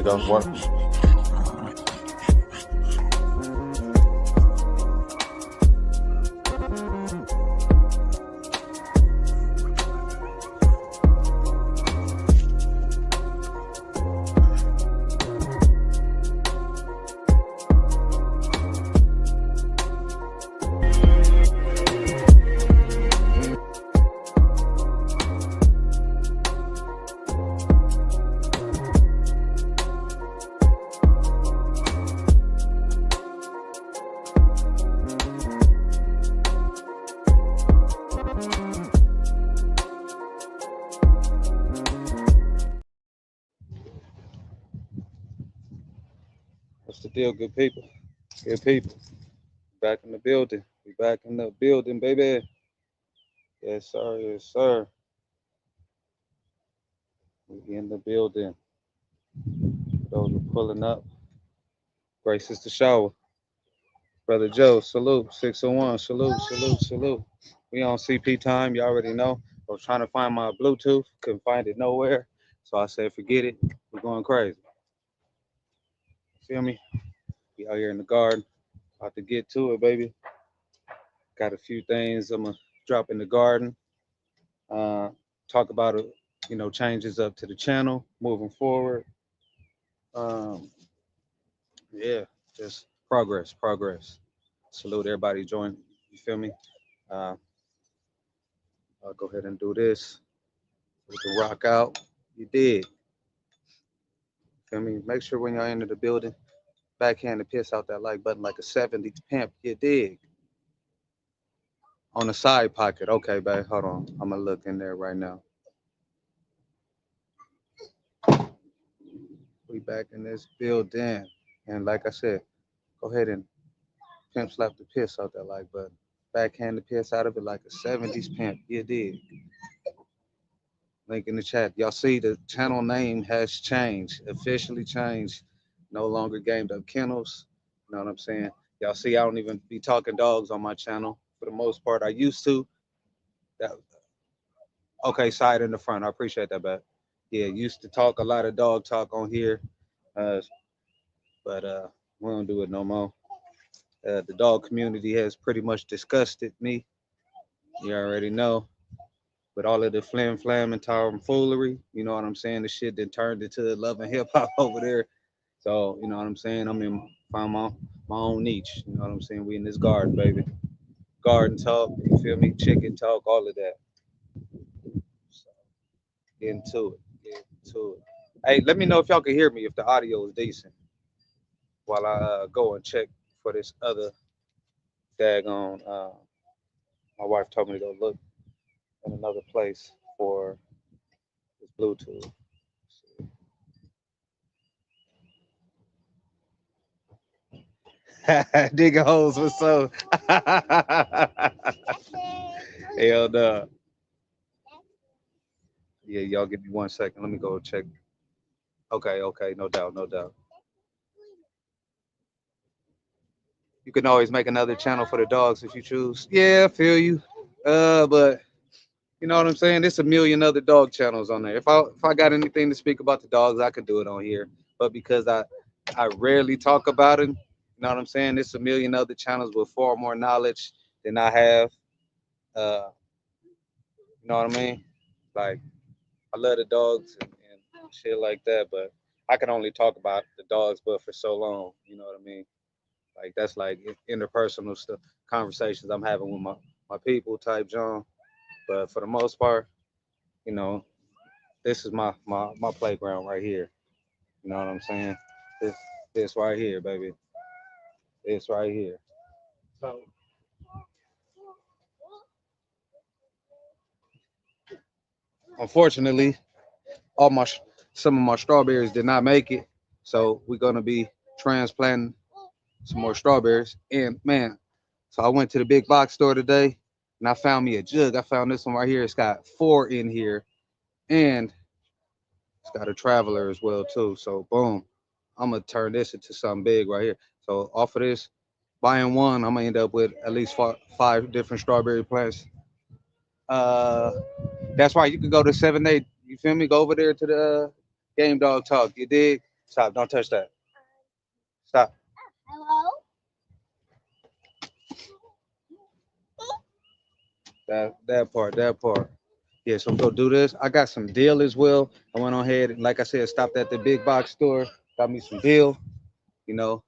don't work. What's the deal, good people? Good people. Back in the building. We back in the building, baby. Yes, sir. Yes, sir. We in the building. Those are pulling up. Grace is the shower. Brother Joe, salute. 601. Salute, salute, salute. We on CP time. You already know. I was trying to find my Bluetooth. Couldn't find it nowhere. So I said, forget it. We're going crazy. Feel me? We out here in the garden. About to get to it, baby. Got a few things I'm going to drop in the garden. Talk about it, changes up to the channel moving forward. Yeah, just progress. Salute everybody join. You feel me? I'll go ahead and do this. We can rock out. You dig? Feel me? Make sure when y'all enter the building, backhand the piss out that like button like a 70s pimp. You dig? On the side pocket. Okay, babe. Hold on. I'm gonna look in there right now. We back in this building. And like I said, go ahead and pimp slap the piss out that like button. Backhand the piss out of it like a 70s pimp. You dig? Link in the chat. Y'all see the channel name has changed, officially changed. No longer Gamed Up Kennels. You know what I'm saying? Y'all see I don't even be talking dogs on my channel. For the most part, I used to. Okay, side in the front. I appreciate that, babe. Yeah, used to talk a lot of dog talk on here. But we don't do it no more. The dog community has pretty much disgusted me. You already know. With all of the flim flam and tomfoolery, you know what I'm saying? The shit that turned into love and hip hop over there. So, you know what I'm saying? I'm in find my own niche. You know what I'm saying? We in this garden, baby. Garden talk, you feel me? Chicken talk, all of that. So, get into it. Hey, let me know if y'all can hear me, if the audio is decent. While I go and check for this other daggone. My wife told me to go look in another place for this Bluetooth. Digger holes was so. Hell no. Yeah, y'all give me 1 second. Let me go check. Okay, no doubt. You can always make another channel for the dogs if you choose. Yeah, I feel you. But you know what I'm saying? There's a million other dog channels on there. If I got anything to speak about the dogs, I could do it on here. But because I rarely talk about it, you know what I'm saying? There's a million other channels with far more knowledge than I have. You know what I mean? Like, I love the dogs and shit like that, but I can only talk about the dogs but for so long. You know what I mean? Like, that's like interpersonal stuff, conversations I'm having with my people type John. But for the most part, you know, this is my playground right here. You know what I'm saying? This right here, baby. This right here. So unfortunately, some of my strawberries did not make it. So we're gonna be transplanting some more strawberries. And man, so I went to the big box store today and I found me a jug. I found this one right here. It's got 4 in here and it's got a traveler as well too. So boom, I'm gonna turn this into something big right here. So off of this, buying one, I'm gonna end up with at least 5 different strawberry plants. That's why you can go to 7-8. You feel me? Go over there to the Game Dog Talk. You dig? Stop. Don't touch that. Stop. Hello? That part. That part. Yeah, so go do this. I got some deal as well. I went on ahead and like I said, stopped at the big box store, got me some deal, you know,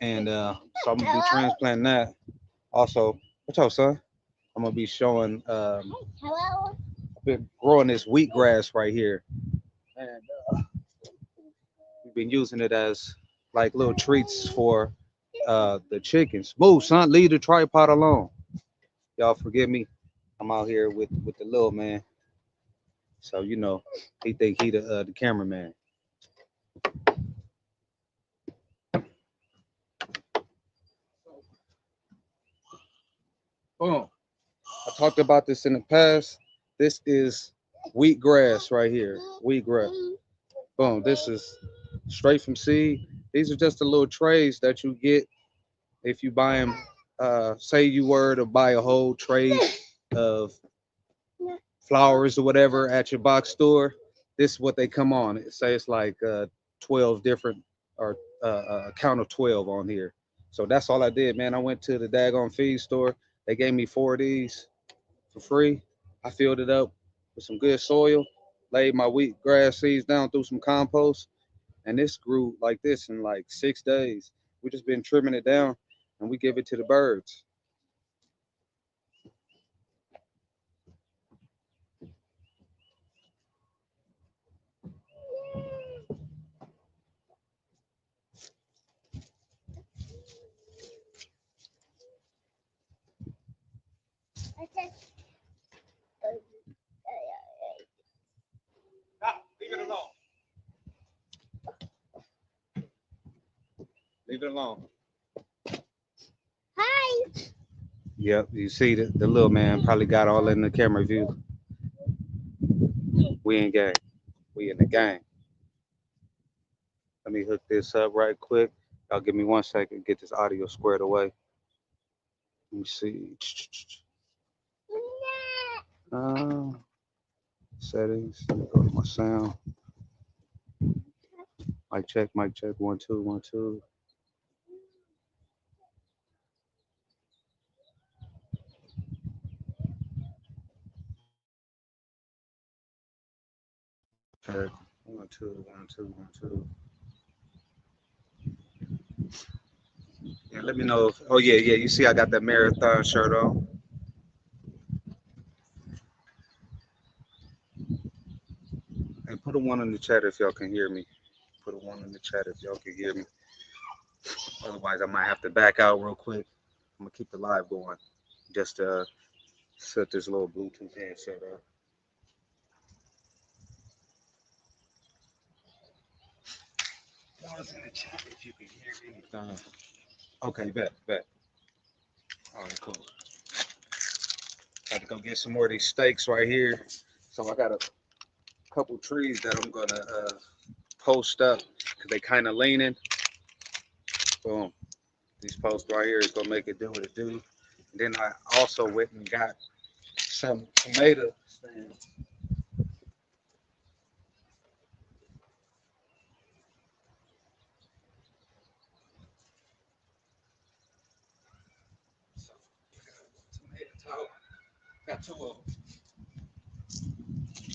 and so I'm gonna be transplanting that. Also, what's up, son? I'm gonna be showing Hello? I've been growing this wheatgrass right here. And we've been using it as like little treats for the chickens. Move, son, leave the tripod alone. Y'all forgive me. I'm out here with the little man. So you know, he think he the cameraman. Boom. I talked about this in the past. This is wheatgrass right here. Wheatgrass. Boom. This is straight from seed. These are just the little trays that you get if you buy them. Say you were to buy a whole tray of flowers or whatever at your box store. This is what they come on. It say it's like 12 different or a count of 12 on here. So that's all I did, man. I went to the daggone feed store. They gave me 4 of these for free. I filled it up with some good soil, laid my wheat grass seeds down through some compost, and this grew like this in like 6 days. We just been trimming it down and we give it to the birds. Stop. Leave it alone. Leave it alone. Hi. Yep, you see the little man probably got all in the camera view. We in gang. We in the gang. Let me hook this up right quick. Y'all give me 1 second, get this audio squared away. Let me see. Uh, settings. Let me go to my sound. Mic check, mic check. 1 2 1 2. Check. 1 2 1 2 1 2. Yeah, let me know if. Oh yeah, yeah. You see, I got that marathon shirt on. And put a one in the chat if y'all can hear me. Put a one in the chat if y'all can hear me. Otherwise, I might have to back out real quick. I'm gonna keep the live going. Just set this little Bluetooth headset up. One's in the chat if you can hear me. Okay, bet, bet. All right, cool. Got to go get some more of these steaks right here. So I got a couple trees that I'm gonna post up because they kind of leaning. Boom. These posts right here is gonna make it do what it do. And then I also went and got some tomato stands. So, tomato tower. Got two of them.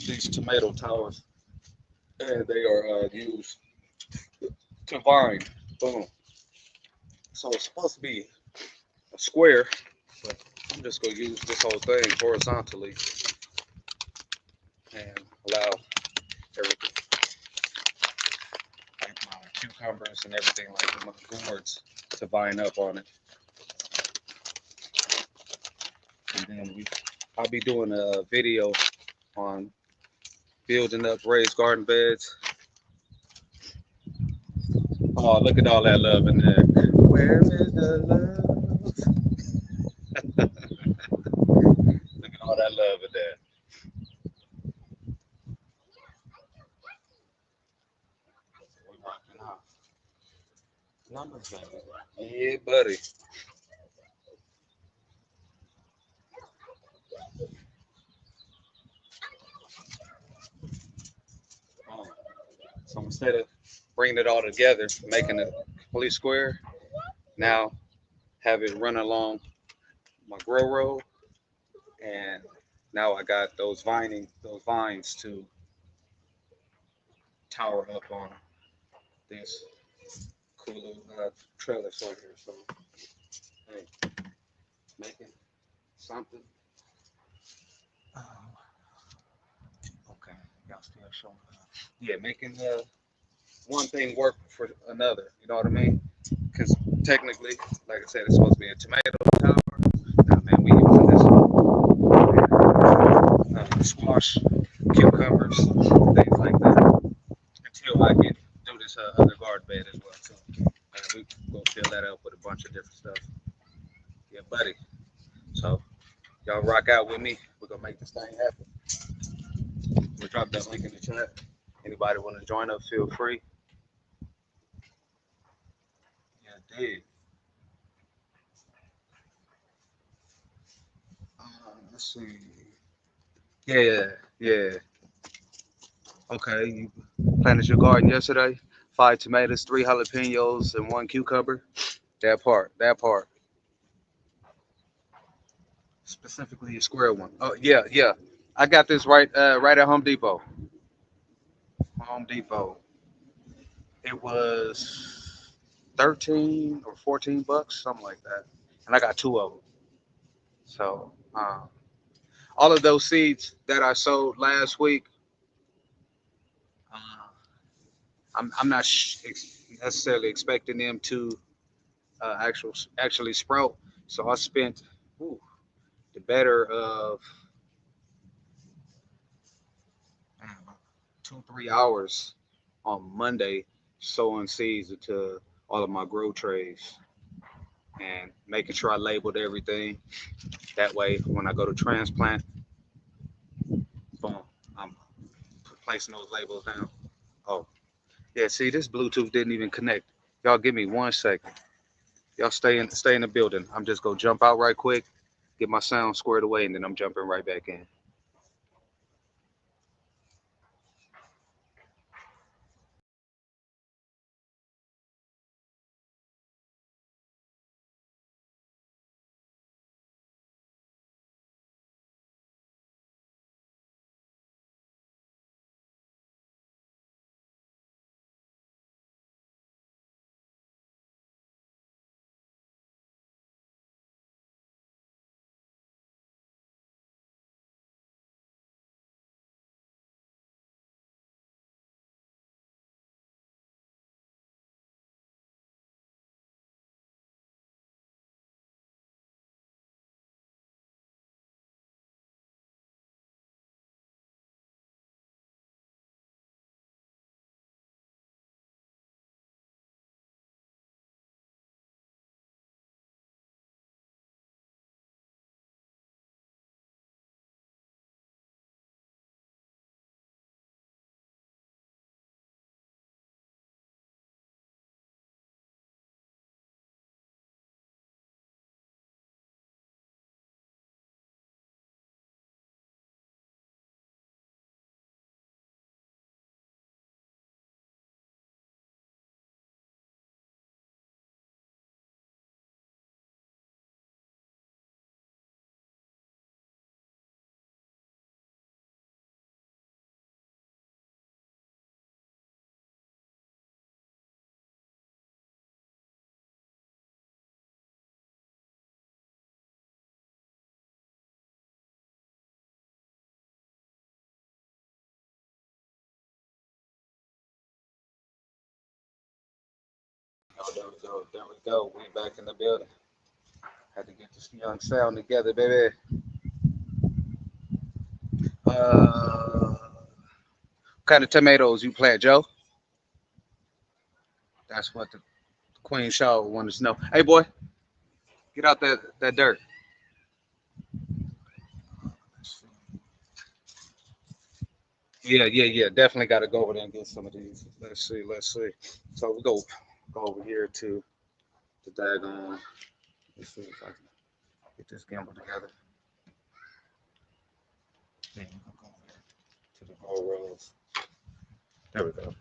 These tomato towers, and they are used to vine. Boom. So it's supposed to be a square, but I'm just gonna use this whole thing horizontally and allow everything, like my cucumbers and everything, like my gourds, to vine up on it. And then I'll be doing a video on building up raised garden beds. Oh, look at all that love in there. Where is the love? Look at all that love in there. We're rocking out. Numbers, baby. Yeah, buddy. Oh. So I'm gonna instead of bringing it all together, making a complete square, now have it run along my grow row, and now I got those vines to tower up on this cool little trailer over here. So hey, making something. Um, okay, y'all still showing up. Yeah, making one thing work for another. You know what I mean? Because technically, like I said, it's supposed to be a tomato tower. Nah, man, we using this squash, cucumbers, things like that. Until I can do this other garden bed as well. So we go fill that up with a bunch of different stuff. Yeah, buddy. So y'all rock out with me. We're gonna make this thing happen. We'll drop that link in the chat. Anybody want to join up? Feel free. Yeah, dig. Let's see. Yeah, yeah. Okay, you planted your garden yesterday. 5 tomatoes, 3 jalapenos, and 1 cucumber. That part. That part. Specifically a square one. Oh yeah, yeah. I got this right at Home Depot. Home Depot. It was 13 or 14 bucks, something like that. And I got two of them. So all of those seeds that I sowed last week, uh, I'm not necessarily expecting them to actually sprout. So I spent ooh, the better of 2 3 hours on Monday sowing seeds into all of my grow trays and making sure I labeled everything. That way, when I go to transplant, boom, I'm placing those labels down. Oh, yeah. See, this Bluetooth didn't even connect. Y'all, give me 1 second. Y'all stay in the building. I'm just gonna jump out right quick, get my sound squared away, and then I'm jumping right back in. Oh, there we go. There we go. We back in the building. Had to get this young sound together, baby. What kind of tomatoes you plant, Joe? That's what the Queen Shaw wanted to know. Hey, boy, get out that dirt. Yeah, yeah, yeah. Definitely got to go over there and get some of these. Let's see, let's see. So we go over here to the daggone. Let's see if I can get this gimbal together. Then we can go over to the roll rolls. There we go.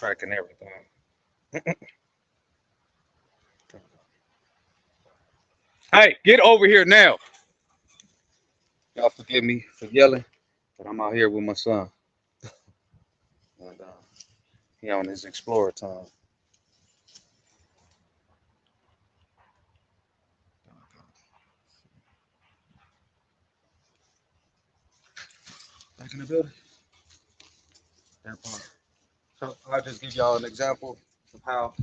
tracking everything. Hey, get over here now. Y'all forgive me for yelling, but I'm out here with my son. And he on his explorer time. Back in the building. That part. So I'll just give y'all an example of how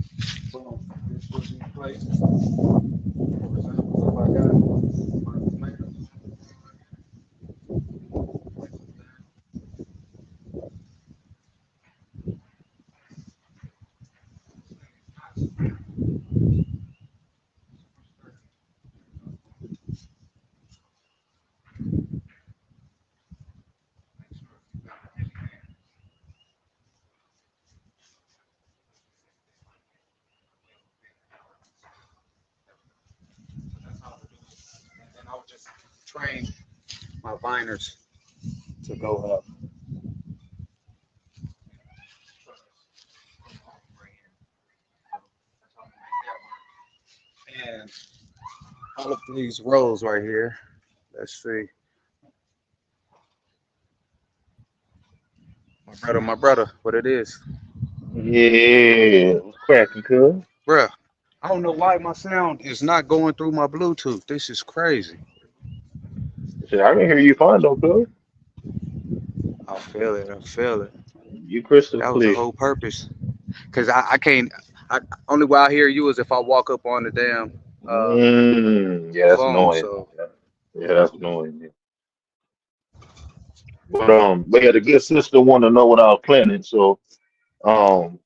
boom, this would be placed. For example, if I got my tomatoes, that's how I do it. And then I would just train my viners to go up. And all of these rows right here, let's see. My brother, what it is. Yeah, what's cracking, cuz? Bruh, I don't know why my sound is not going through my Bluetooth. This is crazy. Shit, I can hear you fine though, cuz. I feel it. I feel it. You crystal That was the clear. whole purpose. Cause I can't. I only way I hear you is if I walk up on the damn Yeah, that's phone. annoying. So Yeah, yeah, that's annoying. Yeah. But yeah, the good sister want to know what I was planting. So, um,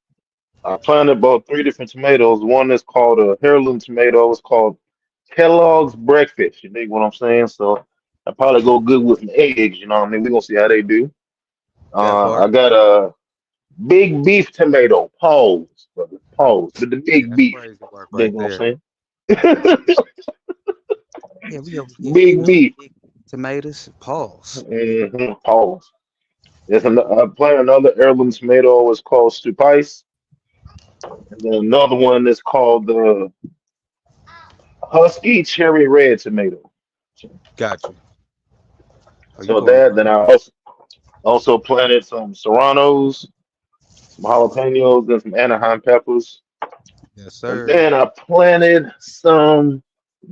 I planted about three different tomatoes. One is called a heirloom tomato. It's called Kellogg's Breakfast. You dig what I'm saying? So, I probably go good with some eggs. You know what I mean? We're gonna see how they do. that I part. got a big beef tomato. Pause, brother. Pause. But the Yeah, big that's beef. crazy work You dig right what there. I'm saying? Yeah, we over here Big eating beef. big tomatoes. Pause. Pause. I planted another heirloom tomato. It's called Stupice. And then another one is called the Husky Cherry Red Tomato. Got you. Oh, you So going that, then crazy? I also planted some serranos, some jalapenos, and some Anaheim peppers. Yes, And sir. then I planted some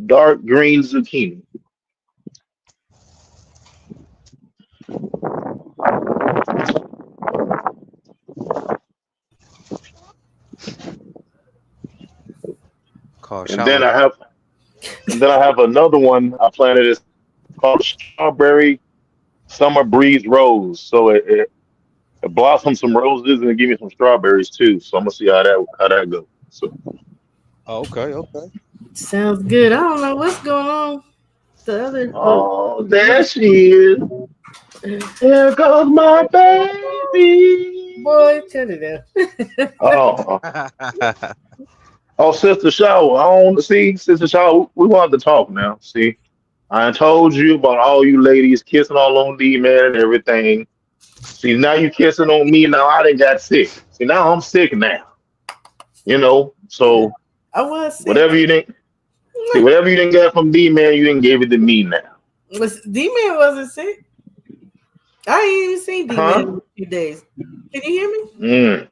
dark green zucchini. Called And then shower. I have and then I have another one I planted. It's called Strawberry Summer Breeze Rose. So it blossomed some roses and it gave me some strawberries too. So I'm gonna see how that goes. So Oh, okay, okay. Sounds good. I don't know what's going on. The other oh, there she is. Here goes my boy, baby. turn it down. Oh, oh, Sister Shaw. I don't see Sister Shaw. We want to talk now. See, I told you about all you ladies kissing all on D man and everything. See, now you kissing on me. Now I done got sick. See, now I'm sick now. So I was whatever sick. you didn't see, whatever you didn't get from D man, you didn't give it to me now. D Man wasn't sick. I ain't even seen D Man Huh? in a few days. Can you hear me? Mm.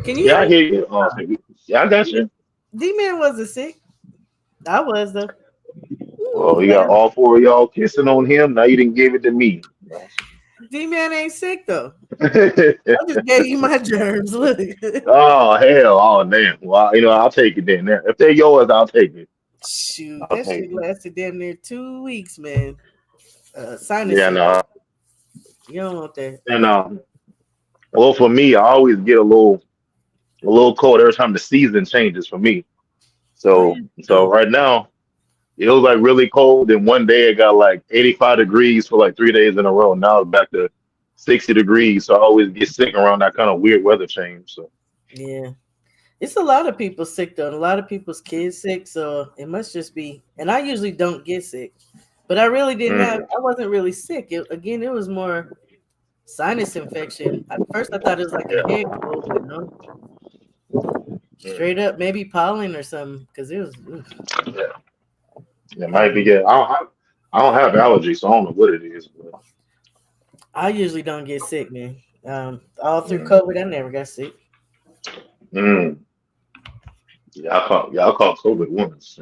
Can you Yeah, hear I me? hear you. Yeah, I got you. D Man wasn't sick. I was though. Well, you got all four of y'all kissing on him. Now you didn't give it to me. D Man ain't sick though. I just gave you my germs. Look. Oh hell! Oh damn! Well, I'll take it then. If they're yours, I'll take it. Shoot, I'll that take shit it. lasted damn near 2 weeks, man. Sinus Yeah, infection. no. You don't want that. And well, for me, I always get a little cold every time the season changes for me. Oh So yeah. so right now it was like really cold, and one day it got like 85 degrees for like 3 days in a row. Now it's back to 60 degrees. So I always get sick around that kind of weird weather change. So Yeah. It's a lot of people sick though. And a lot of people's kids sick, so it must just be. And I usually don't get sick, but I really didn't have. mm, I wasn't really sick. Again, it was more sinus infection. At first, I thought it was like a head cold, but no, straight up maybe pollen or something. Because it was, Yeah, it I might be. mean, Yeah, I don't have allergies, so I don't know what it is. But I usually don't get sick, man. All through mm, COVID, I never got sick. mm, yeah, I caught COVID once.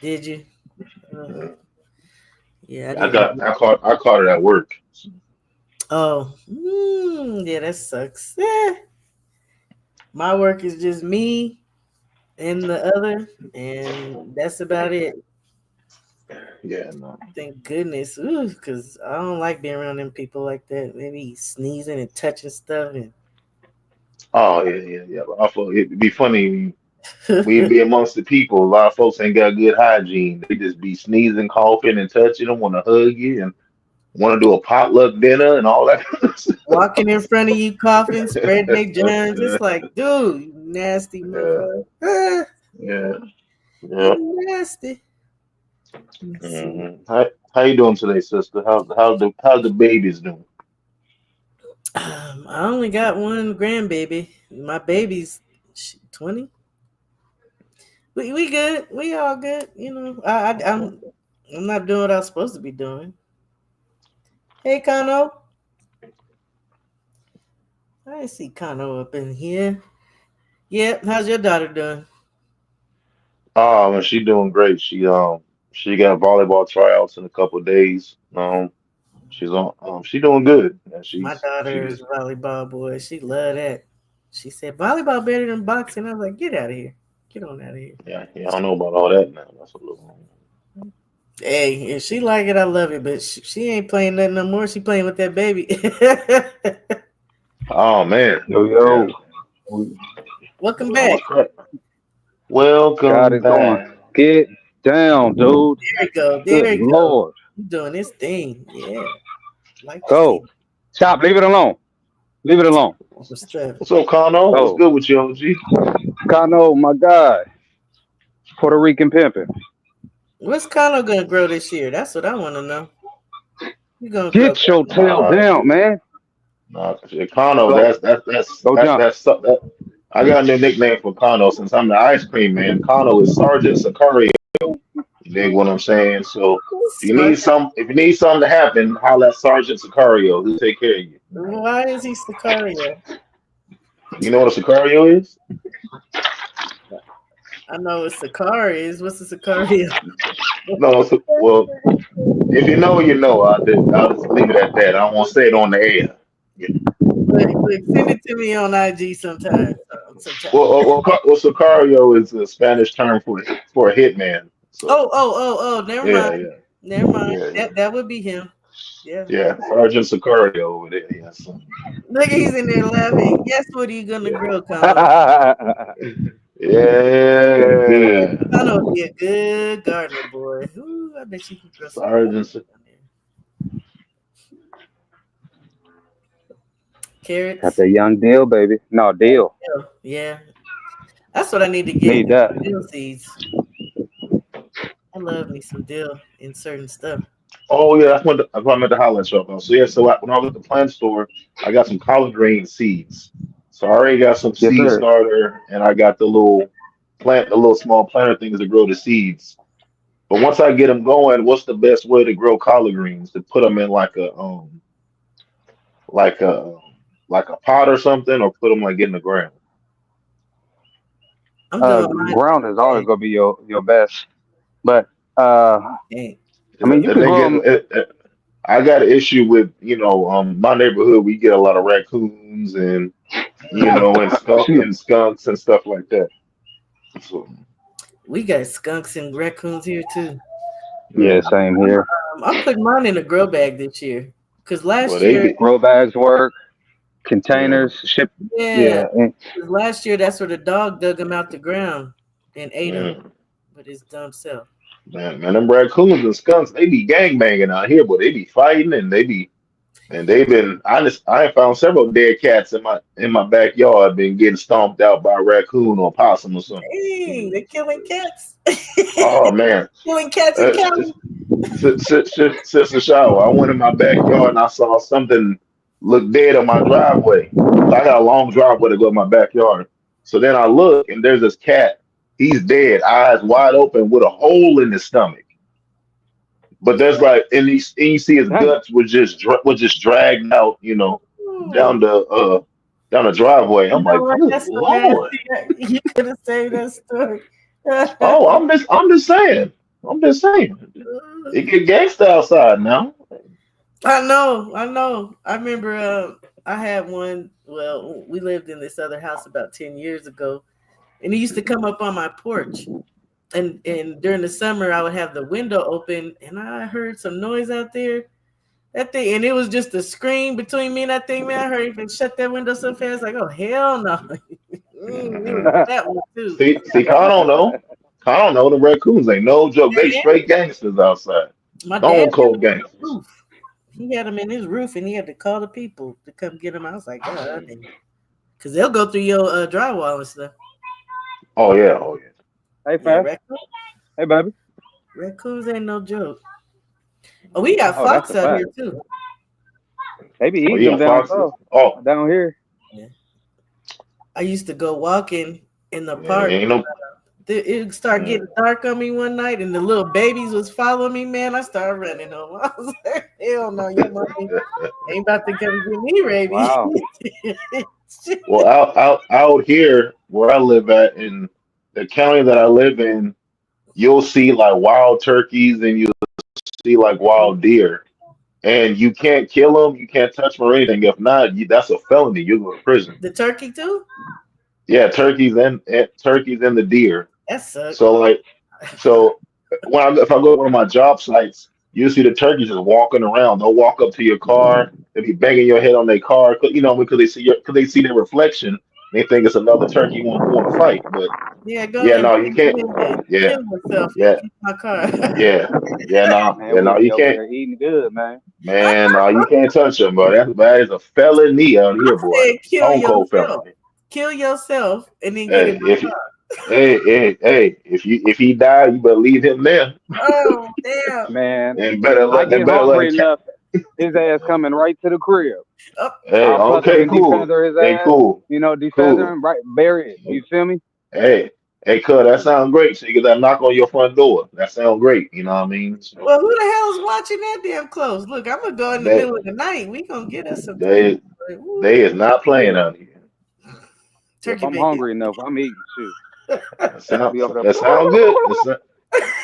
Did you? Uh, Mm, yeah, I I didn't. I caught it at work. Oh, yeah, that sucks. Yeah, my work is just me and the other, and that's about it. Yeah, no. Thank goodness, because I don't like being around them people like that. Maybe sneezing and touching stuff, and Oh yeah. But I thought it'd be funny. We be amongst the people. A lot of folks ain't got good hygiene. They just be sneezing, coughing, and touching them. Want to hug you and want to do a potluck dinner and all that. walking in front of you, coughing, spreading their germs. Yeah, It's like, dude, you nasty yeah, motherfucker. Ah, yeah, yeah. you nasty. Let's see. How you doing today, sister? How's the babies doing? I only got one grandbaby. My baby's 20. We good. We all good. You know, I'm not doing what I was supposed to be doing. Hey, Kano. I didn't see Kano up in here. Yeah, how's your daughter doing? Oh, man, she doing great. She got volleyball tryouts in a couple of days. She doing good. And My daughter is a volleyball boy. She love that. She said volleyball better than boxing. I was like, get out of here. Get on out of here. yeah, I don't know about all that now. That's a little. Hey, if she like it, I love it. But she ain't playing nothing no more. She playing with that baby. Oh man, Yo, yeah. yo, Welcome Oh, back. crap. got Welcome it going. back. Get down, dude. There you go. Good There you go. Lord. You doing this thing. Yeah. Like to see Go. Stop. Leave it alone. Leave it alone. some stuff. What's up, Kano? What's Go. good with you, OG? Kano, my guy. Puerto Rican pimping. What's Kano gonna grow this year? That's what I want to know. You gonna grow? Get your tail Nah, down, man. nah, shit, Kano. Go. Go jump. I got a new nickname for Kano since I'm the ice cream man. Kano is Sergeant Sicario. You dig what I'm saying? So if you need something to happen, holla at Sergeant Sicario. He'll take care of you. Why is he Sicario? You know what a Sicario is? I know what Sicari is. What's a Sicario? No, well, if you know, you know. I'll just leave it at that. I don't want to say it on the air. Look, send it to me on IG sometime. Well, Sicario is a Spanish term for a hitman. So Oh. Never yeah, mind. yeah, Never mind. yeah, yeah, That would be him. Yeah. yeah. Sergeant Sicario over there. Yes. Look, he's in there laughing. Guess what are you gonna Yeah, grow, Kano? yeah. Kano would be a good gardener, boy. Ooh, I bet you can grow some Sergeant. down there. Carrots. Got that young deal, baby. No, deal. Yeah. That's what I need to get. Need that. Dill seeds. I love me some dill in certain stuff. Oh yeah, that's what I meant to holler at you about. So yeah, when I was at the plant store, I got some collard green seeds. So I already got some Yes, seed sir. starter, and I got the little small planter things to grow the seeds. But once I get them going, what's the best way to grow collard greens? To put them in like a like a pot or something, or put them like in the ground? I'm doing mine. Ground is always gonna be your best, but Hey, I mean you And can they grow get. them. I got an issue with my neighborhood. We get a lot of raccoons and and skunks and stuff like that. So, we got skunks and raccoons here too. Yeah, yeah. same here. I'm putting mine in a grow bag this year. Cause Well, last they year, be. Grow bags work. Yeah. Containers ship. yeah, Yeah. And 'cause last year that's where the dog dug them out the ground and ate them Mm. with his dumb self. Man, them raccoons and skunks, they be gang banging out here, but they be fighting and they've been honest. I have found several dead cats in my backyard been getting stomped out by a raccoon or possum or something. Dang, they're killing cats. Oh man, Killing cats and uh, cows. Sister Shower, I went in my backyard and I saw something. look dead on my driveway. So I got a long driveway to go in my backyard. So then I look and there's this cat. He's dead, eyes wide open with a hole in his stomach. But there's like, and you see his Dang. guts was just dragged out, Ooh. down the driveway. You I'm know like, what? good That's so Lord. nasty. You could have saved that story. Oh, I'm just saying. I'm just saying. It get gangsta outside now. I know, I know. I remember I had one. Well, we lived in this other house about 10 years ago, and he used to come up on my porch. And during the summer, I would have the window open, and I heard some noise out there. That thing, and it was just a scream between me and that thing, man. I heard even shut that window so fast, like, oh hell no. It was that one too. See, Kyle don't know. Kyle don't know the raccoons ain't no joke. They Yeah, straight gangsters outside. my dad Stone had cold them in his gangsters. roof. He had them in his roof, and he had to call the people to come get them. I was like, God, because they'll go through your drywall and stuff. Oh yeah, oh yeah. Hey, Yeah, fam. Hey, baby. raccoons ain't no joke. Oh, we got Oh, that's fox a out fact. here too. They be Oh eating yeah, them down foxes. south, Oh down here. Yeah. I used to go walking in the yeah, park. ain't no. It started Yeah. getting dark on me one night, and the little babies was following me. Man, I started running home. I was like, "Hell no, your mommy ain't about to come get me, baby." Wow. Well, out here where I live at in the county that I live in, you'll see like wild turkeys and you see like wild deer, and you can't kill them, you can't touch them or anything. If not, that's a felony. You go to prison. The turkey too. Yeah, turkeys and the deer. That sucked. So like, so if I go to one of my job sites, you see the turkeys just walking around. They'll walk up to your car. They'll be banging your head on their car, because they see their reflection. They think it's another turkey who want to fight. But Yeah, go yeah, ahead, no, you can't. go ahead. Yeah, Kill myself and yeah, keep my car. yeah, Man, we you be over can't. here eating good, man. Man, no, you can't touch them, bro. That is a felony out here, boy. Said kill Stone cold yourself. felony. Kill yourself and then get in Hey, my if car. hey, if he died, you better leave him there, Oh damn. Man, and better I let get better let hungry a cat. enough, his ass coming right to the crib. Oh, Hey, I'll pucker okay, and cool. defeather his Hey, ass. cool, Defeather cool. him, right, bury it. You feel me? Hey, hey, cuz that sounds great. So you get that knock on your front door. That sounds great. You know what I mean? So well, who the hell is watching that damn close? Look, I'm gonna go in the they middle of the night. We gonna get us some turkey. they Like, they woo, is not playing out here. If turkey I'm bacon. hungry enough, I'm eating shit. That I'll sound be over there. that sound good.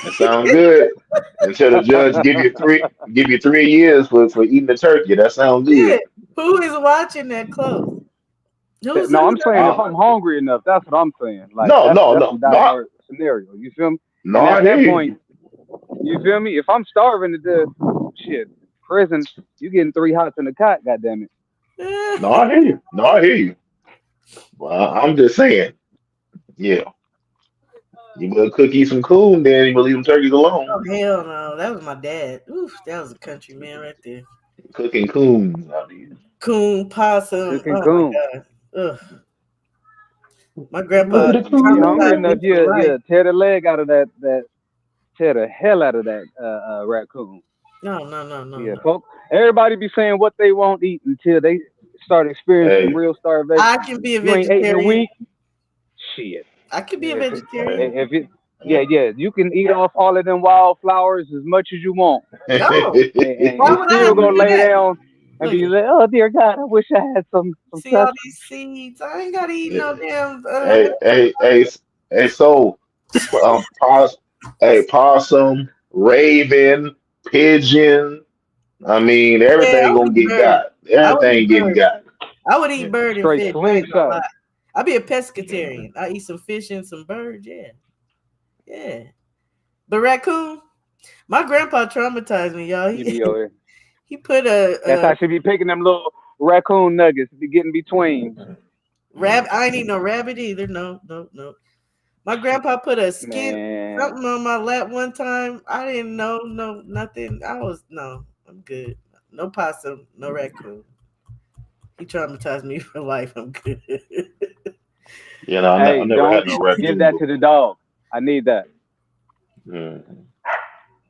That sound good. Until the judge give you 3 years for eating the turkey. That sounds Yeah. good. Who is watching that close? No, I'm Who's saying if Uh, I'm hungry enough, that's what I'm saying. Like no, that's no, that's no, some no, diehard scenario. You feel me? no. And I at hear that you. point, you feel me? If I'm starving to death, shit, prison, you getting 3 hots in the cot, goddamn it. No, I hear you. No, I hear you. Well, I'm just saying. Yeah, you better cook you some coon, then you better leave them turkeys alone. Oh hell no, that was my dad. Oof, that was a country man right there. Cooking coons out here. Coon, possum. Cooking Oh my coon. god. Ugh. My Look grandpa at the You get coon. hungry traumatized enough, me for life. tear the leg out of that, tear the hell out of that raccoon. No, no, no, no, Yeah, no. folks. Everybody be saying what they won't eat until they start experiencing Hey, real starvation. I can be a You ain't ate in a vegetarian. week. Shit. I can be a If it, vegetarian. hey. if it, yeah, you can eat off all of them wildflowers as much as you want, No. and Why you would I still have to gonna do lay that? down and Look be at like, oh dear God, I wish I had some see all such. these seeds. I ain't gotta eat no damn Hey, hey, hey, hey, so, pos, hey, possum, raven, pigeon. I mean, yeah, I everything would gonna eat get bird. got. I would Everything eat getting bird. got. I would eat Yeah. bird and Straight fish. I ain't gonna lie. slingshot. I'd be a pescatarian. I eat some fish and some birds. Yeah. Yeah. But raccoon, my grandpa traumatized me, y'all. You be over there. He put That's how she be picking them little raccoon nuggets. Be getting between. rabbit. I ain't eat no rabbit either. No, no, no. My grandpa put a skin Man, something on my lap one time. I didn't know, no, nothing. I was no, I'm good. No possum, no raccoon. He traumatized me for life. I'm good. I hey, never don't had no give raccoon that to the before. dog. I need that. Mm.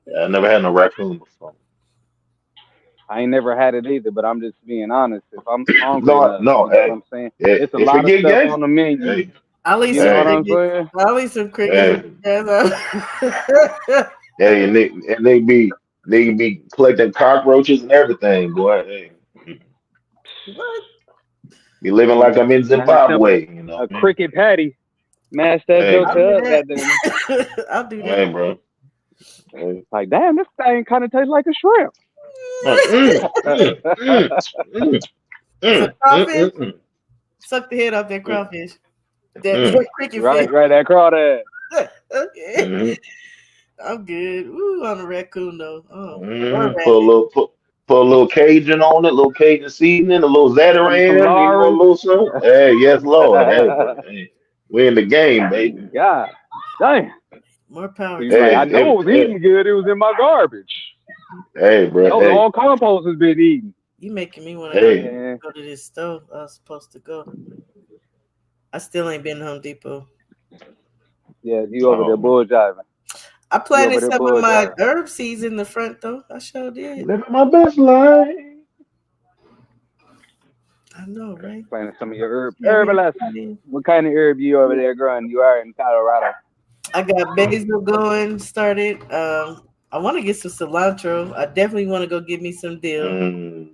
Yeah, I never had no raccoon before. I ain't never had it either, but I'm just being honest. If I'm hungry No, enough, no, you know what hey, I'm saying? hey, It's a if it lot of get stuff gangster, on the menu. hey, I'll eat You some know what hey, I'm crickets. saying? I'll eat some crickets with hey, you hey, they be collecting cockroaches and everything, boy. Hey, What? be living like Man, I'm in nothing simple. Zimbabwe, you know A what I mean? cricket patty. Mash that Hey, I'll joker bro. do up, that. goddamn it. I'll do that. Hey, bro. Hey. Like, damn, this thing kind of tastes like a shrimp. Like, mm, So mm, crawfish, mm, suck the head off that mm, crawfish. That mm, cricket fish. Right, right, that crawdad. Okay. mm, I'm good. Ooh, on a raccoon though. Oh, or a mm. rabbit. Put a little Cajun on it, a little Cajun seasoning, a little Some Zatarain, you know, a Lars. little something. Hey, yes, Lord. Hey, bro. Hey, we in the game, baby. God damn. More power He's to like, you. I Hey, know it was hey, eating good. It was in my garbage. hey, bro. No, the Hey, whole compost has been eaten. You making me want to hey. Man, go to this store I was supposed to go. I still ain't been to Home Depot. yeah, you over there Oh, bull jiving. I You over planted there some of bull my jiving. herb seeds in the front though. I sure did. living my best life. I know, right? Planting some of your Yeah, we herbalist. What kind of herb you over there growing? You are in Colorado. I got basil going started. I want to get some cilantro. I definitely want to go get me some dill. Mm.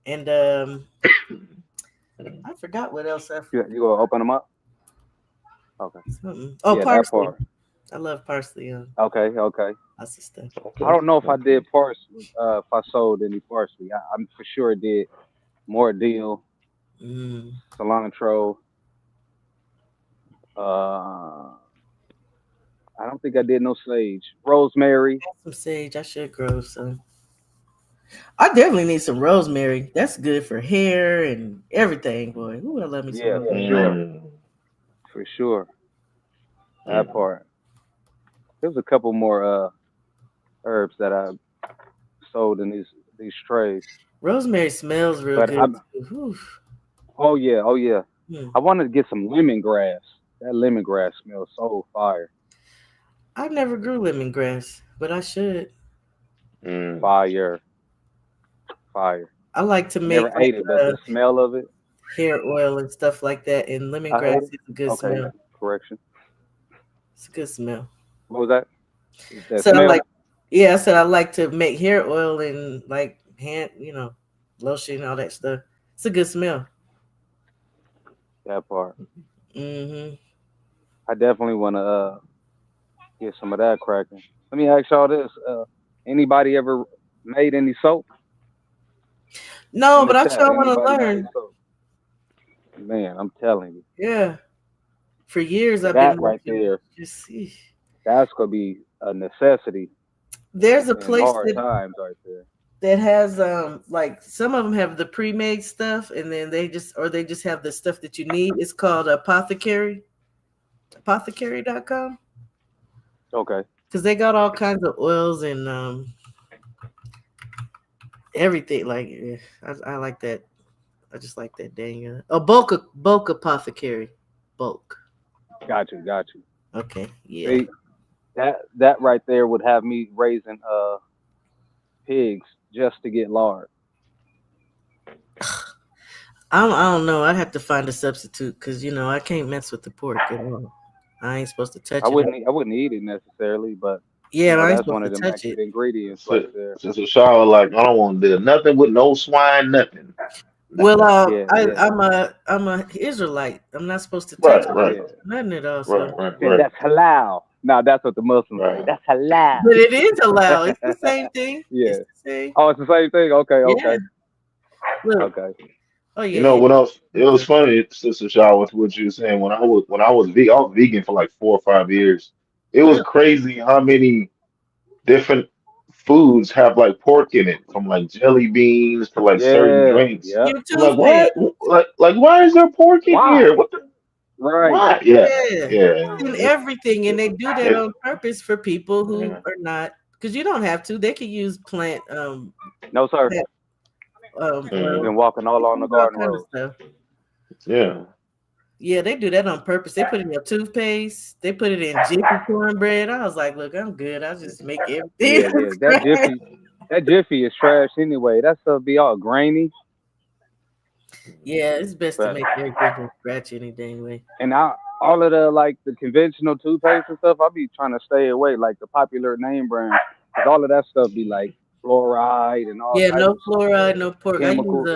And I forgot what else. You gonna open them up? Okay. Something. Oh, Yeah, that parsley. part. I love parsley. Okay, okay. Lots of stuff. I Okay, don't know if I okay. did parsley, if I sold any parsley. I'm for sure did more deal, Mm. cilantro. Uh, I don't think I did no sage, rosemary. Some sage. I should grow some. I definitely need some rosemary. That's good for hair and everything, boy. Ooh, I love me some Yeah, for rosemary. sure, Mm. for sure. That Mm. part. There's a couple more herbs that I sold in these trays, Rosemary smells real but good I'm. too. Whew. Oh yeah, oh yeah. Hmm. I wanted to get some lemongrass. That lemongrass smells so fire, I never grew lemongrass, but I should. Mm. fire, fire. I like to make Never like ate it, but the smell of it, hair oil and stuff like that, and I lemongrass hate it. is a good Okay, smell. correction. It's a good smell. What was that? That So I smell? like, yeah, I said I like to make hair oil and like hand, lotion, all that stuff. It's a good smell. That part. Hmm. I definitely want to get some of that cracking. Let me ask y'all this: anybody ever made any soap No, in the but I chat? sure want to Anybody made learn. soap? Man, I'm telling you, Yeah, for years I've been that right watching. there, Just see. that's gonna be a necessity There's a in place hard times right there. that has like some of them have the pre-made stuff, and then they just have the stuff that you need. It's called apothecary.com, Okay, because they got all kinds of oils and everything. Like, yeah, I like that. I just like that dang. Bulk apothecary, bulk. got you. Okay, yeah. See, that right there would have me raising pigs just to get lard. I don't know. I'd have to find a substitute because I can't mess with the pork at all. I ain't supposed to touch it. I wouldn't eat it necessarily, but Yeah, I ain't that's supposed one to of them touch extra it. ingredients right So, there. since a shower, like, I don't want to do nothing with no swine, nothing. Well, Nothing. Yeah, yeah, I'm a Israelite. I'm not supposed to touch Right, right, yeah. nothing at all. right, So, right, And right, that's halal. Now that's what the Muslims say. right. That's halal. but it is allowed. It's the same thing. It's Yeah. the same. Oh, it's the same thing. Okay, Yeah. okay, Look. okay. Oh You yeah, know yeah. what else? It was Okay. funny, Sister Shaw, with what you were saying. I was vegan for like 4 or 5 years. It was Really? crazy how many different foods have like pork in it, from like jelly beans to like certain Yeah, drinks. yep. Your I'm like, toothpaste. what? Like why is there pork in Why? here? What the Right. why? Yeah, Yeah. yeah, And it, everything, and they do that it, on purpose for people who yeah. are not, because you don't have to. They could use plant No, sir. plant, Mm, oil. Been walking all They on can the use all garden kind of road. stuff. yeah. Yeah, they do that on purpose. They put it in your toothpaste. They put it in Jiffy cornbread. I was like, look, I'm good. I'll just make everything Yeah, from yeah. That scratch. Jiffy. That Jiffy is trash anyway. That stuff be all grainy. Yeah, it's best to But make everything from scratch any dang way. and all of the like the conventional toothpaste and stuff, I be trying to stay away like the popular name brands, cause all of that stuff be like fluoride and all Yeah, types no of fluoride, no pork. I use chemicals.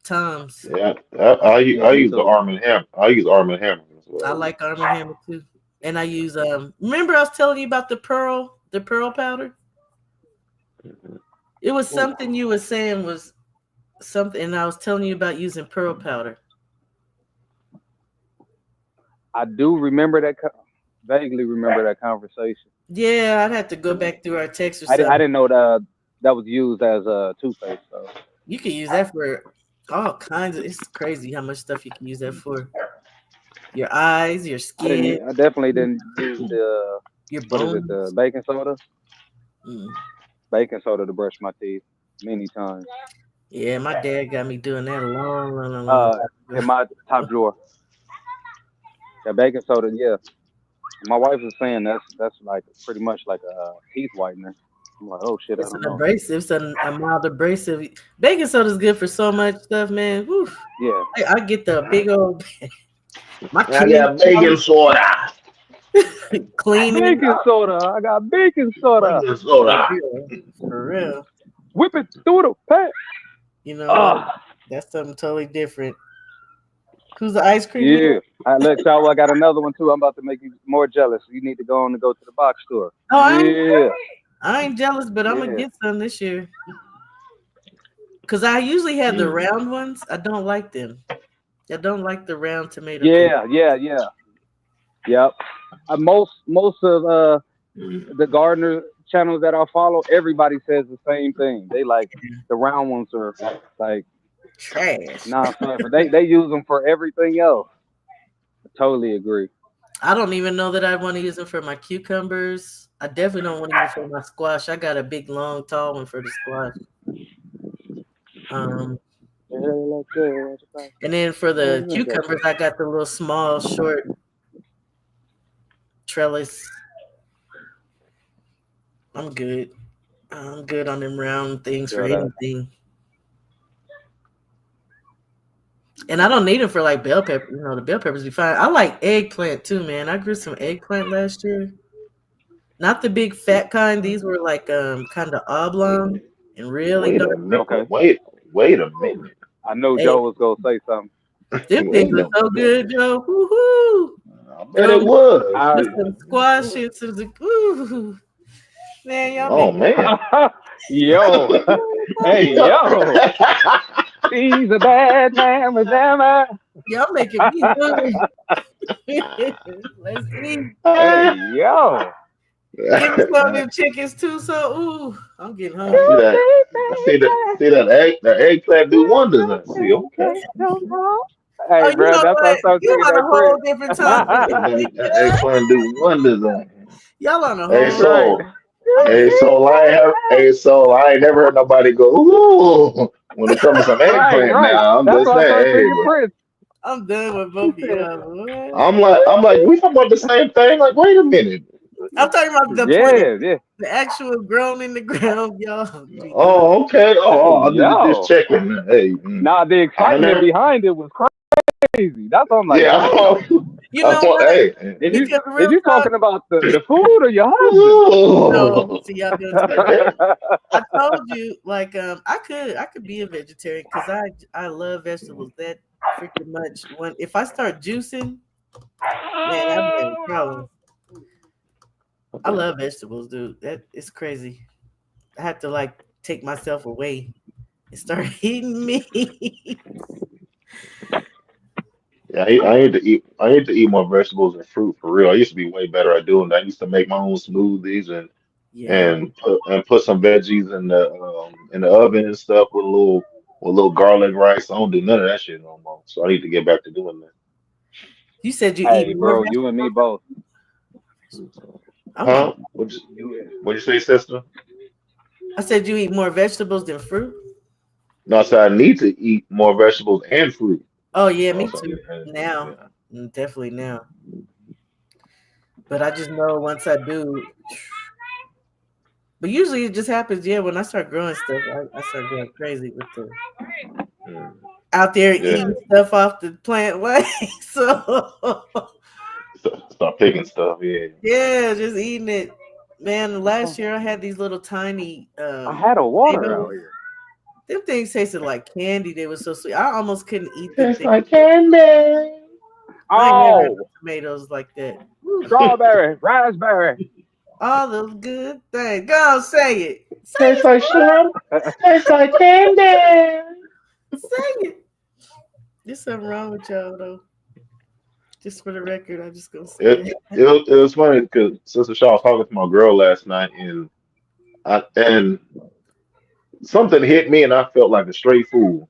Tums. Yeah, I Yeah, me use the too. Arm and Hammer. I use Arm and Hammer as I well. like Arm& Hammer too. And I use remember I was telling you about the pearl powder? It was something you were saying was something, and I was telling you about using pearl powder. I do remember that. Vaguely remember that conversation. Yeah, I'd have to go back through our text or I something. didn't know that was used as a toothpaste. So You can use that for all kinds of. It's crazy how much stuff you can use that for. Your eyes, your I didn't. skin, I definitely didn't use the your what is it? The bones. baking soda. Mm. Baking soda to brush my teeth many times. Yeah, my dad got me doing that a long, long, long, long Uh, time in ago. my top drawer, that baking soda. Yeah, my wife was saying that's like pretty much like a teeth whitener. I'm like, oh shit, I It's don't an know. abrasive, it's a mild abrasive. Baking soda is good for so much stuff, man. Woo. Yeah, I get the big old my I kids got baking soda. cleaning it baking up soda. I got baking soda. Baking for soda. real, for real. Whip it through the pan. You know what? Ah, That's something totally different. Who's the ice cream yeah. eater? I let y'all. I got another one too. I'm about to make you more jealous. You need to go on and go to the box store. Oh, Yeah, I ain't jealous, but I'm gonna yeah, get some this year. Cause I usually have the Mm. round ones. I don't like them. I don't like the round tomato thing. yeah. Yep. Most of the gardener channels that I follow, everybody says the same thing. They like the round ones are like Trash. non-flavor. They use them for everything else. I totally agree. I don't even know that I want to use them for my cucumbers. I definitely don't want to use it for my squash. I got a big, long, tall one for the squash. Um, and then for the cucumbers, I got the little small, short trellis. I'm good. I'm good on them round things for Feel that. anything. And I don't need them for like bell pepper. You know, the bell peppers be fine. I like eggplant too, man. I grew some eggplant last year. Not the big fat kind. These were like kind of oblong and really Wait dark. a minute. Okay. Wait a minute. I know Hey, Joe was gonna say something. them things Wait were a so good, minute. Joe. Woo-hoo. I bet Joe, it was. I with some squash and some ooh. Man, y'all Oh make man. yo, hey yo, he's a bad man with them. y'all making me hungry. Let's eat. Hey yo. Give me some of them chickens too. So ooh, I'm getting hungry. See that? See that eggplant do wonders. I see. Okay. Oh, Hey, you bro, know that's why I what? started You singing on that a Prince. whole different topic. That eggplant do wonders. Y'all on a Hey, whole. Right. so I'm getting. I ain't never heard nobody go ooh when it comes to some eggplant. Right. Now I'm That's just why I saying, started hey, singing but Prince. I'm done with He both of said, y'all. What? I'm like, we talking about the same thing. Like, wait a minute. I'm talking about the plant, yeah, yeah. the actual grown in the ground, y'all. Be good. Oh, okay. Hey, Oh, I'm just yo. checking. Hey, Now the I excitement never. behind it was crazy. That's why I'm like, Yeah. damn. You know what? Hey. Is you Because is real you talk, talking about the food or your husband? no. Ooh. See, y'all doing too much. I told you, like, I could be a vegetarian because I love vegetables that freaking much. When if I start juicing, man, I'm having problems. I love vegetables, dude. That is crazy. I have to like take myself away and start eating meat. Yeah, I need to eat. I need to eat more vegetables and fruit for real. I used to be way better at doing that. I used to make my own smoothies Yeah. and put some veggies in the oven and stuff with a little garlic rice. I don't do none of that shit no more. So I need to get back to doing that. You said you eat Hey, more bro, you and me vegetables? both. I want. Huh? You, What'd you say, sister? I said you eat more vegetables than fruit. No, I said I need to eat more vegetables and fruit. Oh yeah, me Also, too. yeah, Now, yeah. definitely now. But I just know once I do, But usually it just happens, yeah, when I start growing stuff, I start going crazy with the out there Yeah, eating stuff off the plant way. So start picking stuff. Yeah, yeah, just eating it. Man, last year I had these little tiny I had a water out tomatoes. here. Them things tasted like candy. They were so sweet. I almost couldn't eat them tastes things. like candy. I ain't never had no Oh, tomatoes like that. Woo. strawberry, raspberry. All those good things. Go on, say it. Say Tastes it. like sugar. Tastes like candy. Say it. There's something wrong with y'all though. Just for the record, I just gonna say It it. it was funny because Sister Shaw was talking to my girl last night, and something hit me, and I felt like a straight fool.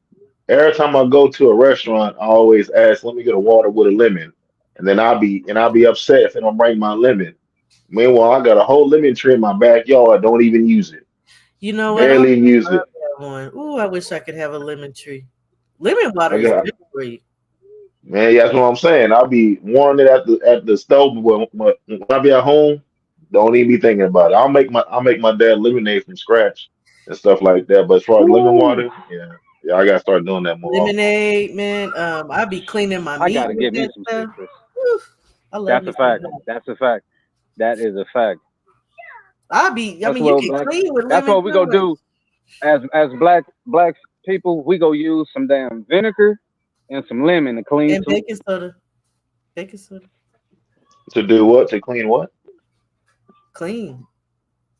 Every time I go to a restaurant, I always ask, "Let me get a water with a lemon," and then I'll be upset if they don't bring my lemon. Meanwhile, I got a whole lemon tree in my backyard. Don't even use it. You know what? I Barely even use love it. that one. Ooh, I wish I could have a lemon tree. Lemon water I is got good for you. man. Yeah, that's what I'm saying. I'll be warming it at the stove when I be at home. Don't even be thinking about it. I'll make my dad lemonade from scratch and stuff like that. But as far as lemon Woo! water, yeah, yeah, I gotta start doing that more often. Lemonade, man. I be cleaning my I meat gotta with get me that some stuff. citrus. Whew, I love That's me a some fact. that. That's a fact. That is a fact. I That's mean, you what can black. clean with That's lemon what we too. gonna do as black people. We go use some damn vinegar and some lemon to clean And some. baking soda. Baking soda. To do what? To clean what? Clean.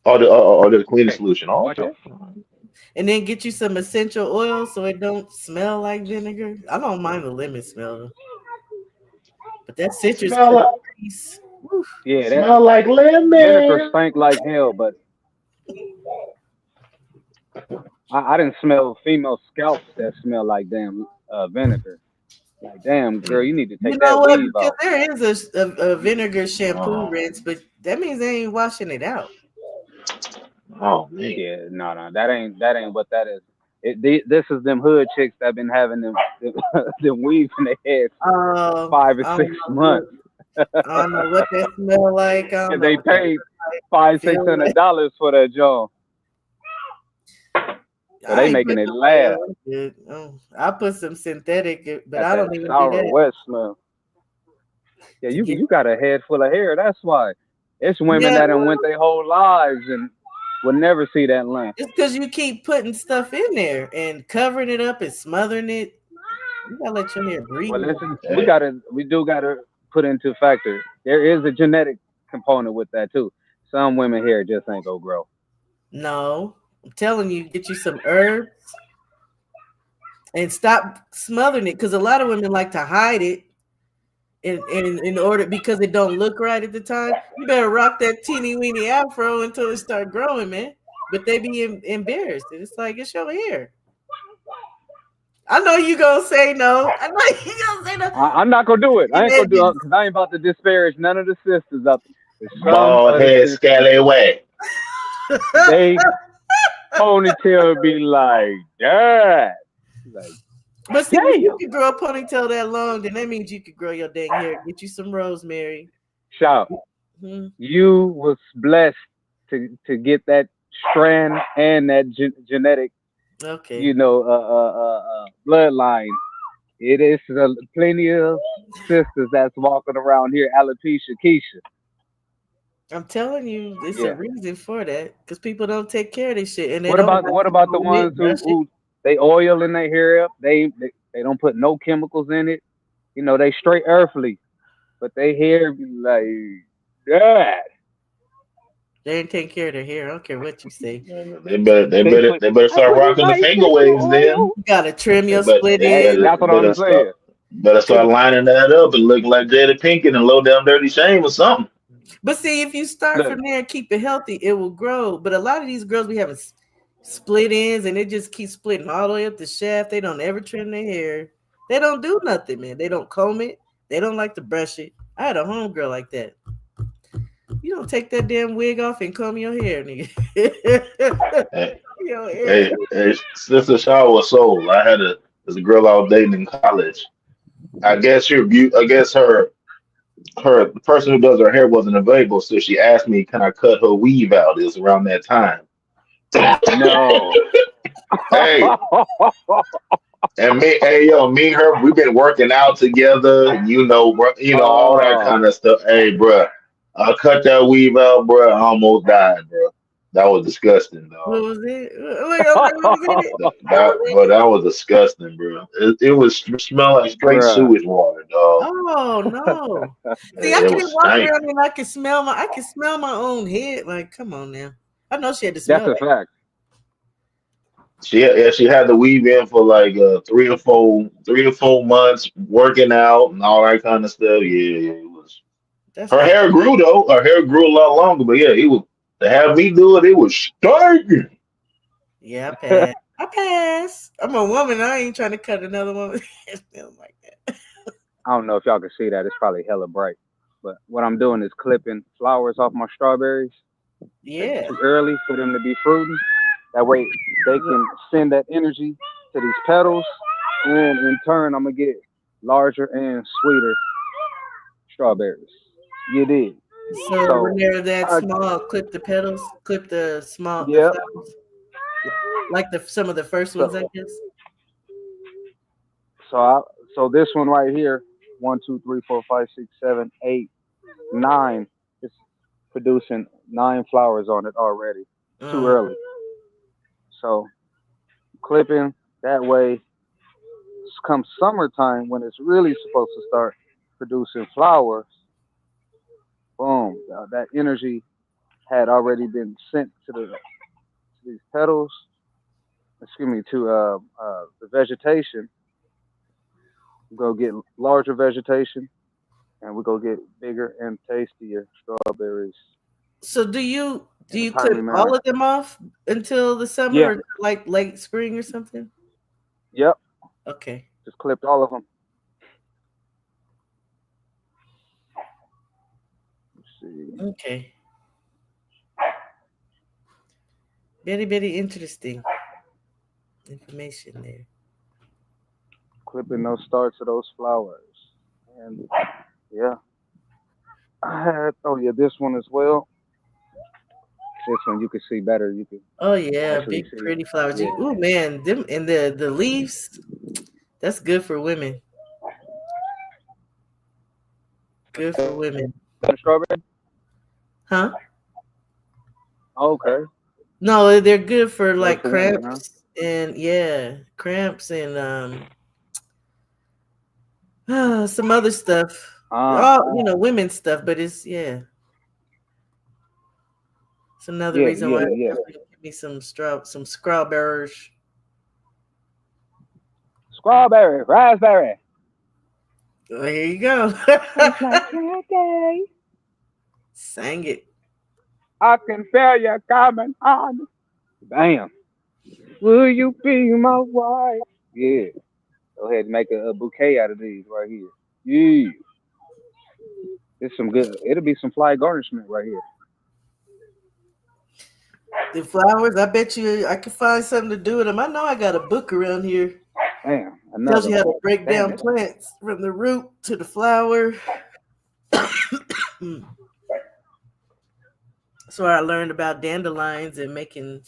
Or the cleaning Hey, solution. Oh, watch okay. it. And then get you some essential oil so it don't smell like vinegar. I don't mind the lemon smell though. But that citrus Smell cut like crease. Whew. Yeah, that smell like vinegar lemon. stank like hell. But I didn't smell female scalps that smell like damn vinegar. Like damn girl, Mm. you need to You take know that what? weave Because off. there is a vinegar shampoo Oh, rinse, but that means they ain't washing it out. oh man. Yeah, no, that ain't what that is. This is them hood chicks that been having them weave in their head for Oh, 5 or 6 months, I don't know what that smell like. I don't and know they what that paid I five six feel hundred like. dollars for that job. So I they ain't making put it no last. oil. I'm good. I put some synthetic, but Got I that don't even do sour that wet smell. Yeah, to you get. you got a head full of hair. That's why. It's women Yeah, that done went well, their whole lives and would never see that line. it's because you keep putting stuff in there and covering it up and smothering it. You gotta let your hair Well, breathe. listen, Hey, we do gotta put into factor. There is a genetic component with that too. Some women hair just ain't gonna grow. No, I'm telling you, get you some herbs and stop smothering it because a lot of women like to hide it in order because it don't look right at the time. You better rock that teeny weeny afro until it start growing, man. But they be embarrassed. And it's like it's your hair. I know you gonna say no. I know you gonna say no. I'm not gonna do it. I And ain't then gonna do it because I ain't about to disparage none of the sisters up there. Some bald of the head sisters, scallywag. they ponytail be like that. Like, but see, if you damn. could grow a ponytail that long, then that means you could grow your dang hair. Get you some rosemary. Shout. Hmm. You was blessed to get that strand and that genetic, Okay. bloodline. It is plenty of sisters that's walking around here, alopecia, Keisha. I'm telling you, it's a Yeah. reason for that. Because people don't take care of this shit and they What don't about like what to about the comb it, ones who brush it. who they oil in their hair up? They don't put no chemicals in it. They straight earthly, but they hair be like that. They ain't taking care of their hair. I don't care what you say. They better they They better put they better I start put rocking the finger essential waves then. oil. You gotta trim They your better split they Hey, ends. better that's what I'm better saying. start better Cause start lining that up and looking like Jada Pinkett and Low Down Dirty Shame or something. But see, if you start look, from there and keep it healthy, it will grow. But a lot of these girls be having split ends and they just keep splitting all the way up the shaft. They don't ever trim their hair. They don't do nothing, man. They don't comb it. They don't like to brush it. I had a homegirl like that. You don't take that damn wig off and comb your hair, nigga. Hey, Your hair. hey, Sister Shower Soul. There's a girl I was dating in college. I guess her her the person who does her hair wasn't available, so she asked me, "Can I cut her weave out?" It was around that time. No. Hey, and me, hey yo, me and her, we've been working out together. All that Oh, kind of stuff. Hey, bro, I cut that weave out, bro. I almost died, bro. That was disgusting, What dog. was it? Wait, okay, what was it? What was But it? that was disgusting, bro. It was smell like straight bruh. sewage water, dog. Oh no! See, I It can't was walk stank. around and I can smell my own head. Like, come on now. I know she had to That's smell a like. fact. She had to weave in for like 3 or 4 months working out and all that kind of stuff. Yeah, it was. That's Her not. hair grew though. Her hair grew a lot longer, but yeah, it was to have me do it. It was stinking. Yeah, I pass. I pass. I'm a woman. I ain't trying to cut another woman. It smells like that. I don't know if y'all can see that. It's probably hella bright. But what I'm doing is clipping flowers off my strawberries. It's Yeah. too early for them to be fruiting. That way they can send that energy to these petals. And in turn, I'm going to get larger and sweeter strawberries. You did. So when So, they're that I, small, clip the petals, clip the yep. flowers, like the some of the first ones, I So, guess. so, I, so this one right here, 1, 2, 3, 4, 5, 6, 7, 8, 9. It's producing 9 flowers on it already. Too Uh, early. So clipping that way. Come summertime when it's really supposed to start producing flowers, boom, that energy had already been sent to these petals. Excuse me, to the vegetation. We go get larger vegetation, and we go get bigger and tastier strawberries so do in a you clip timely all manner. of them off until the summer Yeah, or like late spring or something? yep. Okay. Just clipped all of them. Let's see. Okay. Very interesting information there. Clipping those starts of those flowers, and yeah, I had. Oh yeah, this one as well. This one you can see better. You can Oh yeah, actually big see. pretty flowers. Yeah. Ooh man, them and the leaves. That's good for women. Good for women. Strawberry. Huh? Okay. No, they're good for Good like for women, huh? cramps and yeah, cramps and some other stuff. Ah, Oh, women's stuff, but it's yeah. It's another yeah, reason why yeah, I yeah. definitely give me some strawberries. Strawberry, raspberry. Oh, here you go. Tastes like candy. Sang it. I can feel you coming on. Bam. Will you be my wife? Yeah. Go ahead and make a bouquet out of these right here. Yeah. It's some good. It'll be some fly garnishment right here. The flowers, I bet you I could find something to do with them. I know I got a book around here. Damn. Tells Another you how one. to break Damn down it. plants from the root to the flower. So I learned about dandelions and making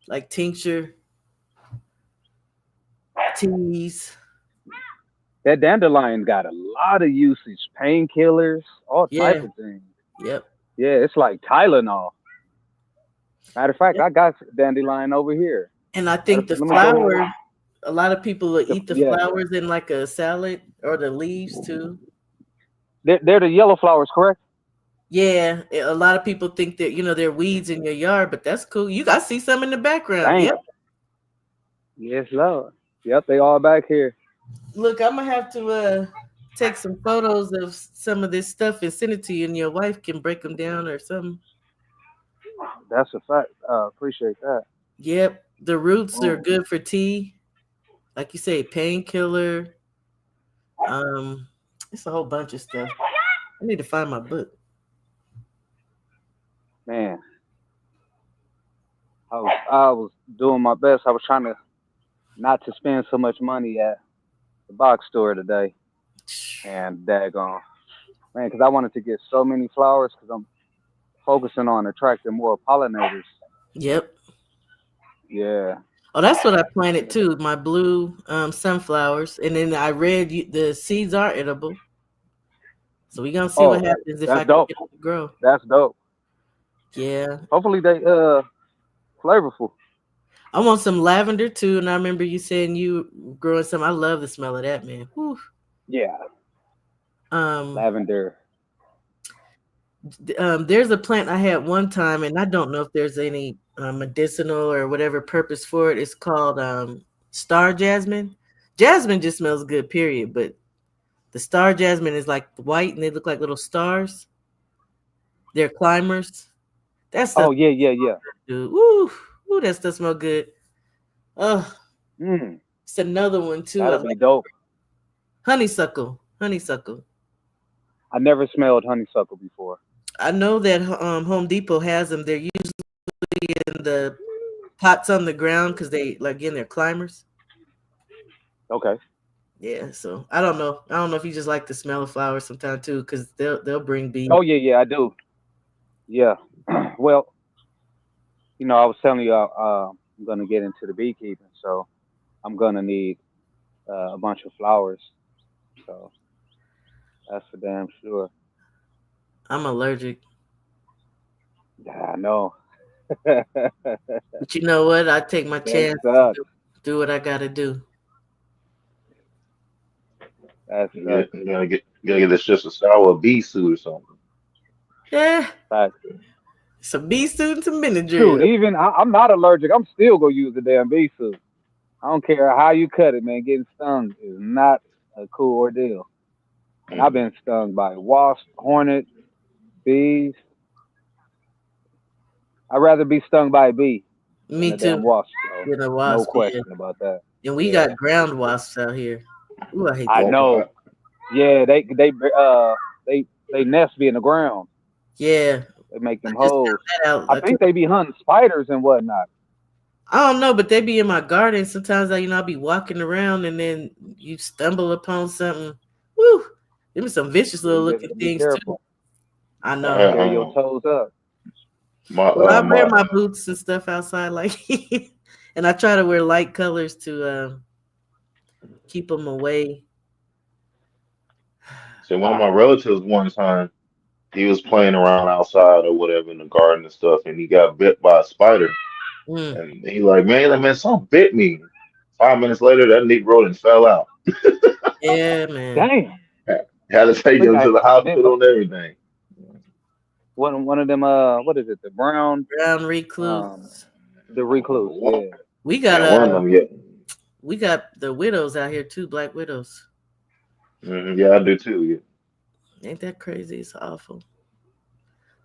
like tincture, teas. That dandelion got a lot of usage. Painkillers, all type Yeah. of things. Yep. Yeah, it's like Tylenol. Matter of fact, Yep. I got dandelion over here. And I think the Let me go ahead. flower, a lot of people will eat the Yeah, flowers in like a salad or the leaves too. they're the yellow flowers, correct? Yeah, a lot of people think that they're weeds in your yard, but that's cool. I see some in the background. Damn. Yep. Yes, Lord. Yep, they all back here. Look, I'm gonna have to take some photos of some of this stuff and send it to you, and your wife can break them down or something. That's a fact. Appreciate that. Yep, the roots are Boom. good for tea, like you say, painkiller. It's a whole bunch of stuff. I need to find my book. Man, I was doing my best. I was trying to not to spend so much money at the box store today, and daggone. man, because I wanted to get so many flowers because I'm focusing on attracting more pollinators. Yep. Yeah. Oh, that's what I planted too. My blue sunflowers, and then I read the seeds are edible. So we gonna see what Oh, happens if I that's can dope. get them to grow. That's dope. Yeah, Hopefully they flavorful. I want some lavender too. And I remember you saying you growing some. I love the smell of that, man. Whew. Yeah. Um, Lavender. there's a plant I had one time, and I don't know if there's any medicinal or whatever purpose for it. It's called star jasmine. Jasmine just smells good, period. But the star jasmine is like white, and they look like little stars. They're climbers. That stuff, Oh yeah, yeah, yeah. dude. Woo, woo, that stuff smell good. Oh, Mm, it's another one too. I that'll be like dope. honeysuckle. Honeysuckle. I never smelled honeysuckle before. I know that Home Depot has them. They're usually in the pots on the ground because they like again they're climbers. Okay. Yeah, so I don't know. I don't know if you just like the smell of flowers sometimes too, because they'll bring bees. Oh yeah, yeah, I do. Yeah. Well, I was telling you I'm gonna get into the beekeeping, so I'm gonna need a bunch of flowers. So that's for damn sure. I'm allergic, Yeah, I know. That but you know what? I take my chance to sucks. do what I gotta do. That You sucks. gotta get this just a sour bee suit or something. Yeah, Fact. some bee suit and some Shoot, Benadryl. even I'm not allergic. I'm still gonna use the damn bee suit. I don't care how you cut it, man. Getting stung is not a cool ordeal. And I've Mm. been stung by wasps, hornets, bees. I'd rather be stung by a bee than Me a too. damn wasp. So You know, no wasp. Yeah, question about that. and we Yeah, got ground wasps out here. Ooh, I hate I that. Well, know. Yeah, they nest be in the ground. Yeah, They make I them just holes. found that out. I think they be hunting spiders and whatnot. I don't know, but they be in my garden. Sometimes I'll be walking around and then you stumble upon something. Woo! Them some vicious Yeah, little you just looking gotta be things too. careful. I I know. had Tear your toes up. my Well, I wear my my boots and stuff outside, like, and I try to wear light colors to keep them away. so one of my relatives one time he was playing around outside or whatever in the garden and stuff, and he got bit by a spider. Mm, And he like, man, something bit me. 5 minutes later, that Negro and fell out. yeah, man. Damn. Had to I take think him I to the got bit by hospital and everything. one of them. What is it? The brown, Brown um, recluse. the recluse. Yeah. We got Yeah, one of them. Yeah, we got the widows out here too, black widows. yeah, I do too. Yeah. Ain't that crazy? It's awful.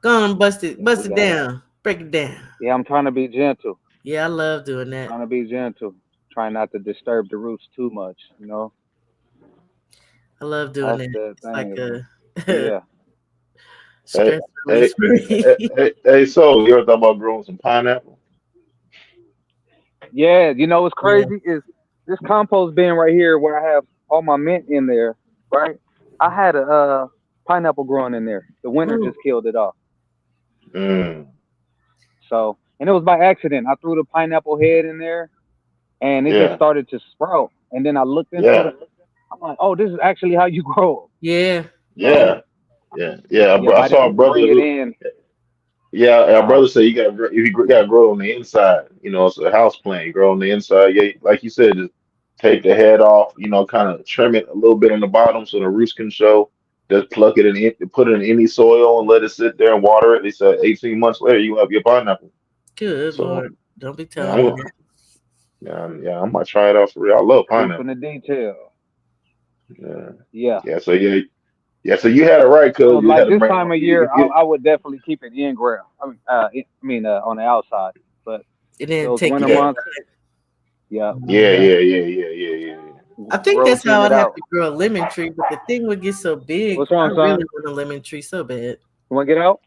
Go on, Yeah, bust we it got. down, break it down. Yeah, I'm trying to be gentle. Yeah, I love doing that. Trying to be gentle. Trying not to disturb the roots too much. I love doing That's that. the It's like thing. a Yeah. Hey, stress hey, release for me. so you ever thought about growing some pineapple? Yeah. What's Yeah. crazy is this compost bin right here where I have all my mint in there. Right. I had a pineapple growing in there. The winter Mm, just killed it off. Mm, So, and it was by accident. I threw the pineapple head in there, and it just yeah, started to sprout. And then I looked into yeah, it. I'm like, oh, this is actually how you grow 'em. yeah. So, yeah, yeah. yeah, I might saw have a to brother. bring it in. Yeah, our Uh huh. brother said you got to grow on the inside. It's a house plant. You grow on the inside. Yeah, like you said, just take the head off. Kind of trim it a little bit on the bottom so the roots can show. Just pluck it in, put it in any soil and let it sit there and water it. They said 18 months later you have your pineapple. Good So Lord. Don't be yeah, telling me that. I might try it out for real. I love Proof in pineapple. the detail. Yeah, Yeah. yeah. So yeah. So you had it right, So cuz you like had to this bring. time of year, I would definitely keep it in ground. On the outside. But And then those take winter it Yeah, months, inside. yeah, yeah, Mhm. yeah, yeah, yeah, yeah, yeah, yeah, yeah. I think that's rotate how it I'd have out. to grow a lemon tree, but the thing would get so big. What's I wrong, son? really want a lemon tree so bad. You want to get out?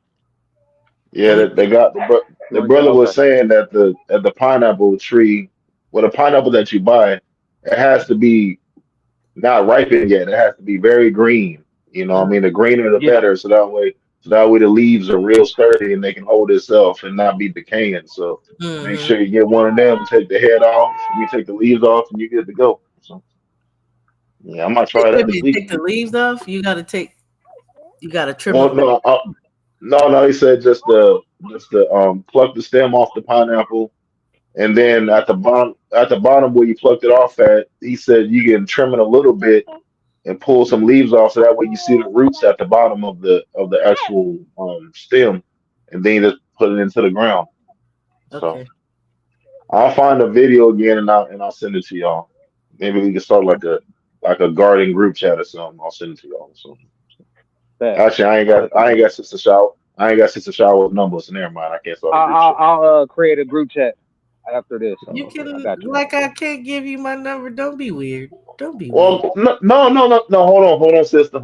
Yeah, Only they got You the want to get brother was okay? saying that the pineapple tree, well, the pineapple that you buy, it has to be not ripened yet. It has to be very green. You know what I mean? The greener the Yeah. better. So that way the leaves are real sturdy and they can hold itself and not be decaying. So make Mm-hmm. sure you get one of them, take the head off, you take the leaves off, and you're good to go. So yeah, I might try Wait a that this minute, week. take the leaves off. You gotta trim Well, them. no, no, he said just the pluck the stem off the pineapple, and then at the bottom where you plucked it off at, he said you can trim it a little bit and pull some leaves off, so that way you see the roots at the bottom of the actual stem, and then you just put it into the ground. So Okay. I'll find a video again and I'll send it to y'all. Maybe we can start like a garden group chat or something. I'll send it to y'all. So Bet. actually, I ain't got Sister Shower. I ain't got Sister Shower's number, so never mind. I can't start a group chat. I'll create a group chat after this. You So, I can got you. like I can't give you my number. Don't be weird. Don't be weird. well, no, no, no, no, no. Hold on, sister.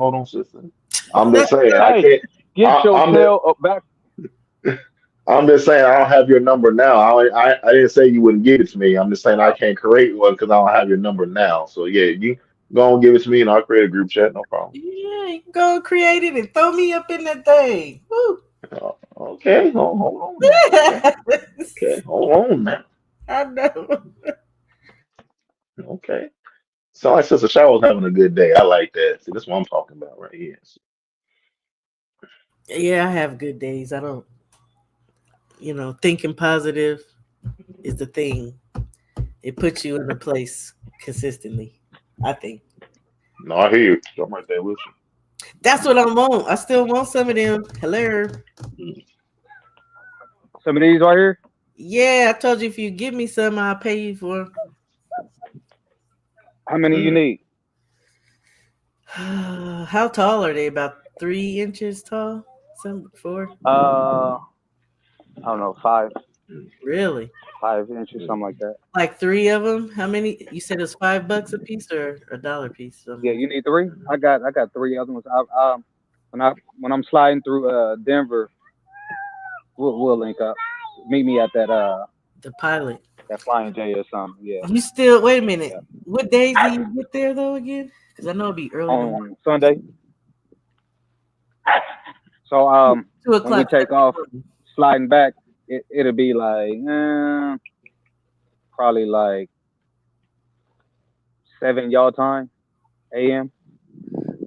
I'm just saying I Hey, can't. get I, your I'm just, tail up back. I'm just saying I don't have your number now. I didn't say you wouldn't give it to me. I'm just saying I can't create one because I don't have your number now. So yeah, you go and give it to me and I'll create a group chat. No problem. Yeah, you can go create it and throw me up in that thing. Woo. Okay, hold on now. Okay, hold on now. I know. Okay. Sound like Sister Shower's having a good day. I like that. See, that's what I'm talking about right here. Yeah, I have good days. I don't, thinking positive is the thing. It puts you in a place consistently. I think No, I hear you. I'm right there with that's what I want. I still want some of them. Hello. you. Some of these right here. Yeah, I told you if you give me some, I'll pay you for 'em. How many you Mm. need? How tall are they? About 3 inches tall? Some 4? I don't know, five, Really? 5 inches, something like that. Like 3 of them? How many? You said it's $5 a piece or a dollar piece? Yeah, you need three. I got three other ones. When I'm sliding through Denver, we'll link up. Meet me at The pilot. that Flying J or something. Yeah, You still wait a minute. yeah. What days do you get there though again? Because I know it'd be early in the morning. On Sunday. So Two when we o'clock. take off sliding back, it'll be like probably like 7 y'all time a.m.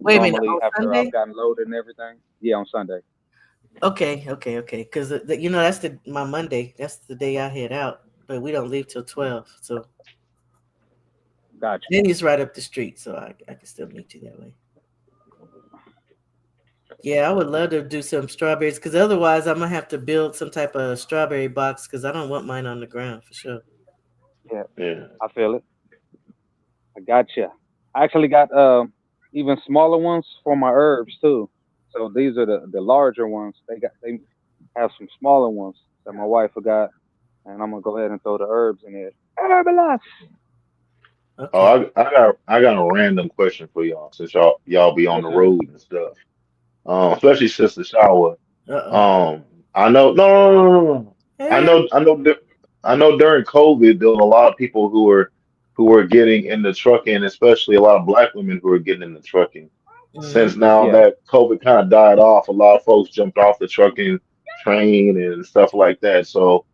Wait a minute. Normally On after I've Sunday? gotten loaded and everything. Yeah, on Sunday. Okay. Because that's my Monday. That's the day I head out, but we don't leave till 12. So Gotcha. then it's right up the street, so I can still meet you that way. Yeah, I would love to do some strawberries because otherwise I'm gonna have to build some type of strawberry box because I don't want mine on the ground for sure. Yeah, Yeah. I feel it. I gotcha. I actually got even smaller ones for my herbs too. So these are the larger ones. They have some smaller ones that my wife forgot, and I'm gonna go ahead and throw the herbs in it. Herbalist. Oh, Okay. I got a random question for y'all since y'all be on Yes, the sir. road and stuff. Especially Sister Shower. Uh Um, I know no, no, no, no, no. I oh. know I know I know during COVID there was a lot of people who were getting into trucking, especially a lot of black women who were getting into trucking. Hmm. Since now Yeah. that COVID kind of died off, a lot of folks jumped off the trucking train and stuff like that. So,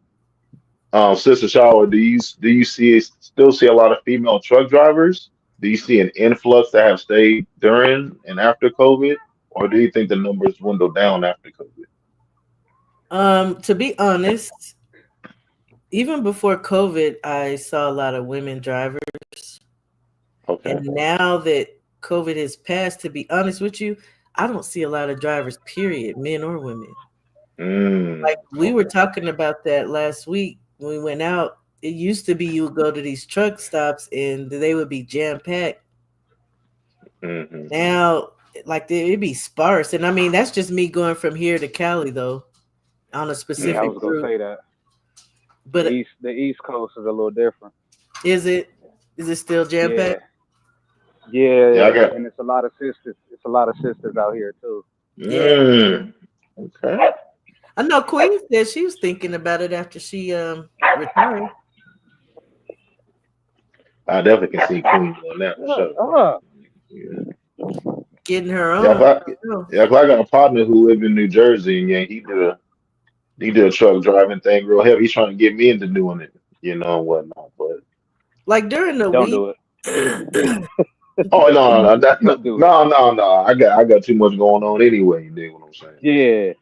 Sister Shower, do you still see a lot of female truck drivers? Do you see an influx that have stayed during and after COVID, or do you think the numbers dwindled down after COVID? To be honest, even before COVID, I saw a lot of women drivers, and Okay. now that COVID has passed, to be honest with you, I don't see a lot of drivers. Period, men or women. Like we were Okay. talking about that last week when we went out. It used to be you would go to these truck stops and they would be jam packed. Hmm. Now, like it'd be sparse, and I mean that's just me going from here to Cali though on a Yeah, I Hmm. specific was gonna route. say that But the East Coast is a little different. is it is it still jam Yeah, packed? Yeah, I yeah, got. and it's a lot of sisters. It's a lot of sisters out here too. Yeah, Okay. I know. Queen said she was thinking about it after she retired. I definitely can see Queen doing that for Yeah, sure. Yeah. getting her Yeah, if own. I Oh, yeah, if I got a partner who lived in New Jersey and yeah, he did a truck driving thing real heavy. He's trying to get me into doing it, and whatnot. But like during the Don't week. do it. oh no, no, no, Don't do it. no, no, no. I got too much going on anyway. You dig what I'm saying? Yeah.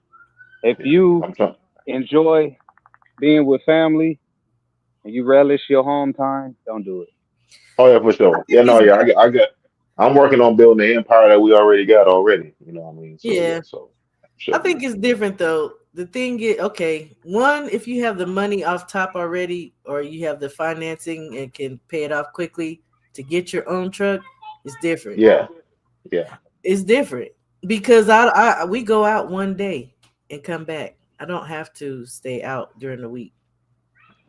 If Yeah, you I'm trying. enjoy being with family and you relish your home time, don't do it. Oh yeah, for I sure. Yeah, think no, it's yeah, I got. I'm working on building the empire that we already got already. You know what I mean? So yeah, yeah. so I sure. think it's different though. The thing is, okay, one, if you have the money off top already, or you have the financing and can pay it off quickly to get your own truck, it's different. Yeah, yeah. It's different because I we go out one day and come back. I don't have to stay out during the week.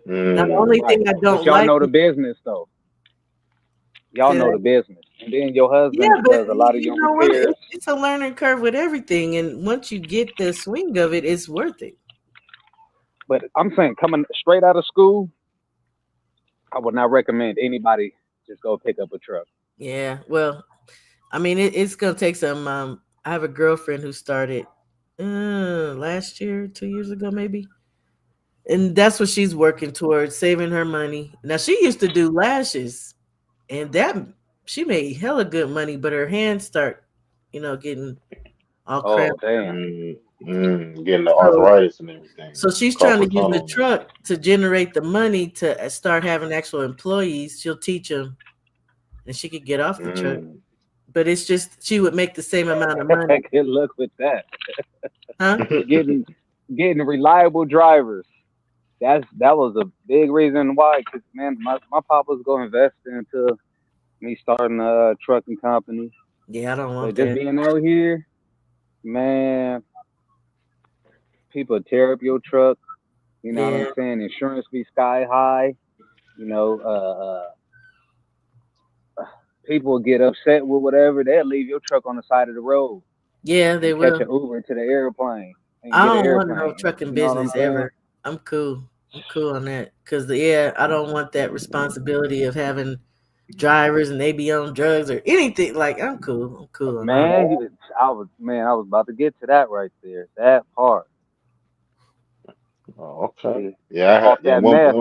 Now the only Mm, Right. thing I But don't y'all like know the is business though. Y'all say know that. the business. And then your Yeah, husband but does a lot of you your know what? repairs. It's a learning curve with everything, and once you get the swing of it, it's worth it. But I'm saying coming straight out of school, I would not recommend anybody just go pick up a truck. Yeah, well, I mean, it's gonna take some. I have a girlfriend who started last year, 2 years ago, maybe, and that's what she's working towards, saving her money. Now she used to do lashes, and that she made hella good money, but her hands start, getting all Oh cramped. damn. getting the So, arthritis and everything. so she's trying to Carpal use the tunnel. truck to generate the money to start having actual employees. She'll teach them, and she could get off the truck. Mm. But it's just she would make the same amount of money, Good luck with that. huh? Getting getting reliable drivers. That was a big reason why. Cause man, my pop was going to invest into me starting a trucking company. Yeah, I don't want But just that. being out here, man, people tear up your truck. You know what I'm Yeah, saying? Insurance be sky high. You know, people get upset with whatever. They'll leave your truck on the side of the road yeah, they and catch will. an Uber to the airplane and I get an don't want no airplane. trucking You know what I'm business saying? ever. I'm cool. I'm cool on that because yeah, I don't want that responsibility of having drivers and they be on drugs or anything. Like I'm cool. I'm cool on all. Man, I was about to get to that right there. That part. Oh, okay. See, Yeah, off yeah, that meth.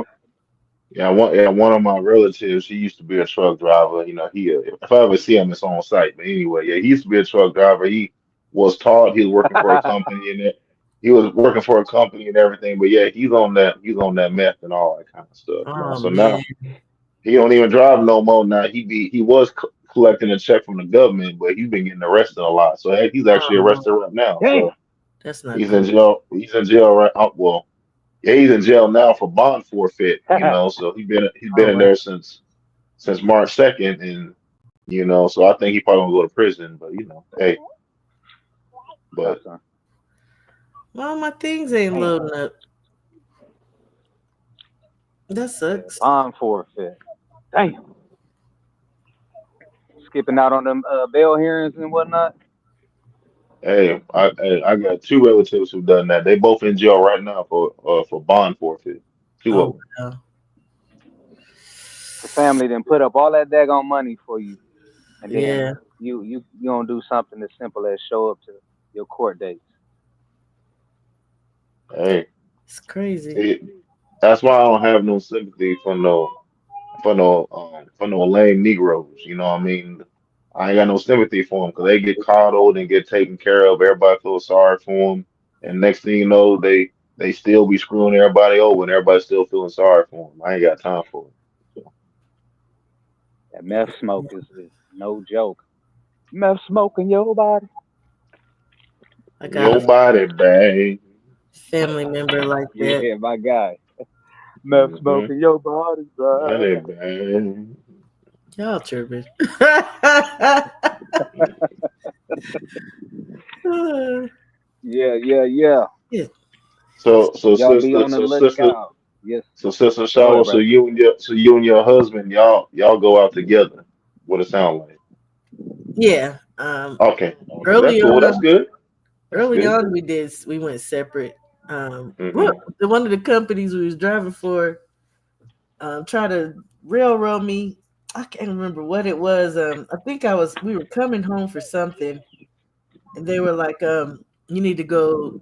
one of my relatives, he used to be a truck driver. If I ever see him, it's on site. But anyway, yeah, he used to be a truck driver. He was taught he was working for a company and he was working for a company and everything. But yeah, he's on that meth and all that kind of stuff. Oh So man. now he don't even drive no more. Now he was collecting a check from the government, but he's been getting arrested a lot. So hey, he's actually Oh, arrested right now. Damn. So that's not he's in cool. jail. He's in jail right. Well, yeah, he's in jail now for bond forfeit. So he's been Oh in wow. there since March 2nd, and so I think he probably gonna go to prison. But hey, No, but son. Well, my things ain't Damn. loading up. That Yeah, sucks. bond forfeit. Damn. Skipping out on them bail hearings and whatnot. I got two relatives who've done that. They both in jail right now for bond forfeit. Two of Oh them. wow. The family then put up all that daggone money for you, and then Yeah, you don't do something as simple as show up to your court dates. Hey, it's crazy. it, that's why I don't have no sympathy for no lame Negroes. You know what I mean? I ain't got no sympathy for them because they get coddled and get taken care of. Everybody feels sorry for them, and next thing you know, they still be screwing everybody over, and everybody's still feeling sorry for them. I ain't got time for it. So, That meth smoke is no joke. Meth smoking your body. I got a your body, bang. family member like that. Yeah, my guy. Meth Mm-hmm. smoking your body, Body, bro. bang. Y'all tripping. Yeah, yeah, yeah. Yeah. So, so Y'all be sister, on the so sister, lookout. Yes. so sister Go Shower. ahead, So brother. you and your husband, y'all go out together. What it sound like? Yeah. Okay, okay, that's Early cool. That's on, good. That's early good. on, we went separate. Well, Hmm. one of the companies we was driving for, tried to railroad me. I can't remember what it was. I think we were coming home for something, and they were like, you need to go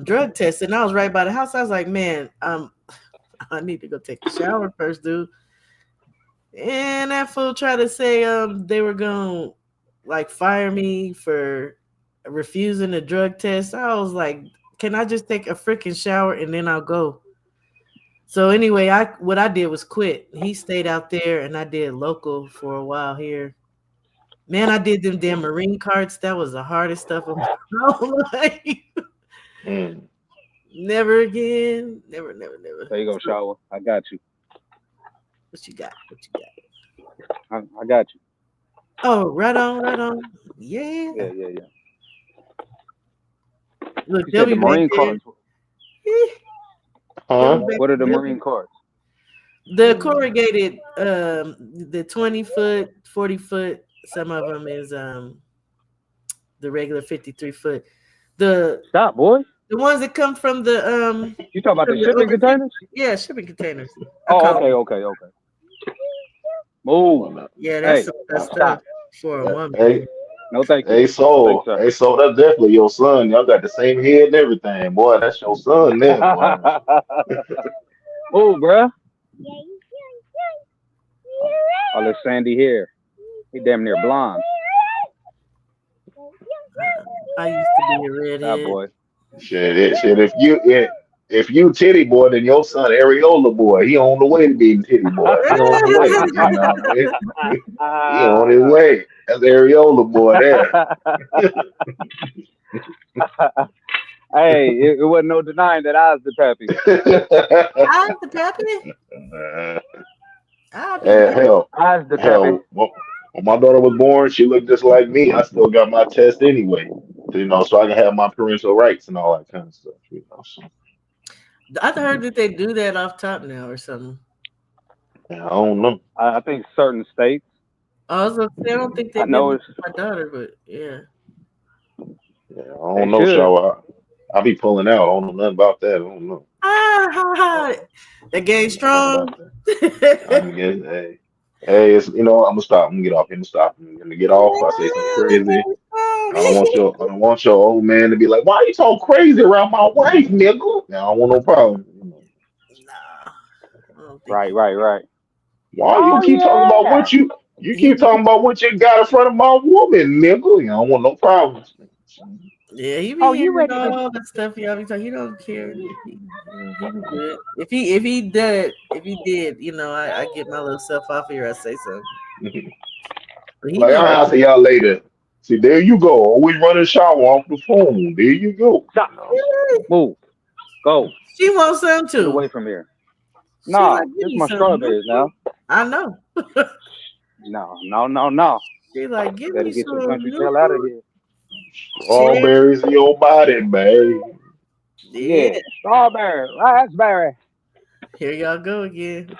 drug test. And I was right by the house. I was like, man, I need to go take a shower first, dude. And that fool tried to say they were gonna like fire me for refusing the drug test. I was like, can I just take a freaking shower and then I'll go? So anyway, what I did was quit. He stayed out there and I did local for a while here. Man, I did them damn Marine carts. That was the hardest stuff of my whole life. Mm. Never again. Never, never, never. There you go, shower. I got you. What you got? What you got? I got you. Oh, right on, right on. Yeah. Yeah, yeah, yeah. Look, You they'll said the be back Marine there. cards. Huh? What are the Marine cards? The corrugated, the 20-foot, 40-foot. Some of them is the regular 53-foot. The Stop, boy. the ones that come from the You talking about the from the shipping overseas- containers? yeah, shipping containers. I Oh, call okay, them. okay, okay. Move. Yeah, that's Hey, some good stop. stuff for a woman. Hey, No, thank you. hey, No, thank you, hey, so that's definitely your son. Y'all got the same head and everything, boy. That's your son, there, boy. sir. Move, bruh. All this sandy hair. He damn near blonde. I used to be a That redhead. boy. Shit. If you titty boy, then your son Areola boy. He on the way to being titty boy. He on the way. You know what I mean? He on his way. That's Areola boy there. Hey, it wasn't no denying that I was the pappy. I'm the pappy. I'll be the And pappy. I was the pappy. hell, when my daughter was born, she looked just like me. I still got my test anyway, so I can have my parental rights and all that kind of stuff. So, I heard that they do that off top now or something. yeah, I don't know. I think certain states. I was gonna say, I don't think they I did know it it's. for my daughter, but yeah. Yeah, I They don't know, should. Shaw. I be pulling out. I don't know nothing about that. I don't know. Ah, ha, ha. The I game don't know nothing strong. about that. I'm getting, hey, it's I'm gonna stop. I'm gonna get off. I'm gonna stop. I'm gonna get off. If I say something crazy, I don't want your old man to be like, "Why you so crazy around my wife, nigga?" Now I don't want no problem. Nah, I don't think Right, right, right. Why you Oh keep talking about yeah. what you he, keep talking about what you got in front of my woman, nigga? I don't want no problems. yeah, he be Oh, you hearing ready to? all that stuff. Y'all be talking. He don't care. He be good. If he did, I get my little self off here. I say something. But he Like know. I'll see y'all later. See, there you go. Always running shower off the phone. There you go. Stop. Move. Go. She wants some Get too. away from here. She Nah, like, give this is me my some. strawberries now. I know. No, no, no, no. She like, give Better me get your some. country tail out of here. Share. Strawberries in your body, babe. Yeah. Yeah, strawberry, raspberry. Here y'all go again.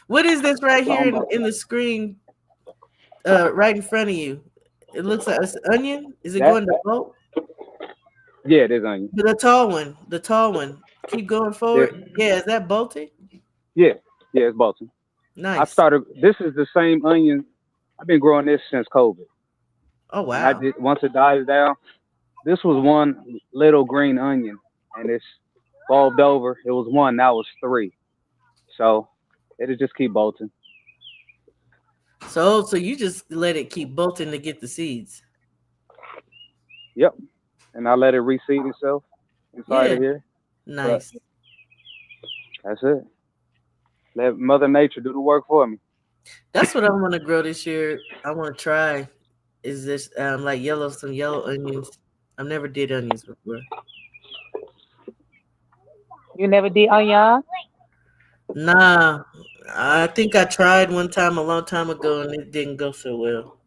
What is this right here Something. in the screen? Right in front of you. It looks like it's onion. Is it That, going to bolt? yeah, it is onion. The tall one. The tall one. Keep going This, forward. Yeah, is that bolty? yeah, yeah, it's Bolton. I Nice. started. This is the same onion. I've been growing this since COVID, Oh and I wow. did once it dies down. This was one little green onion, and it's bulbed over. It was one, now it's three. So it'll just keep bolting. So you just let it keep bolting to get the seeds. Yep, and I let it reseed itself inside Yeah. of here. But Nice. that's it. Let Mother Nature do the work for me. That's what I want to grow this year. I want to try. Is this like some yellow onions? I've never did onions before. You never did onion? Nah, I think I tried one time a long time ago and it didn't go so well.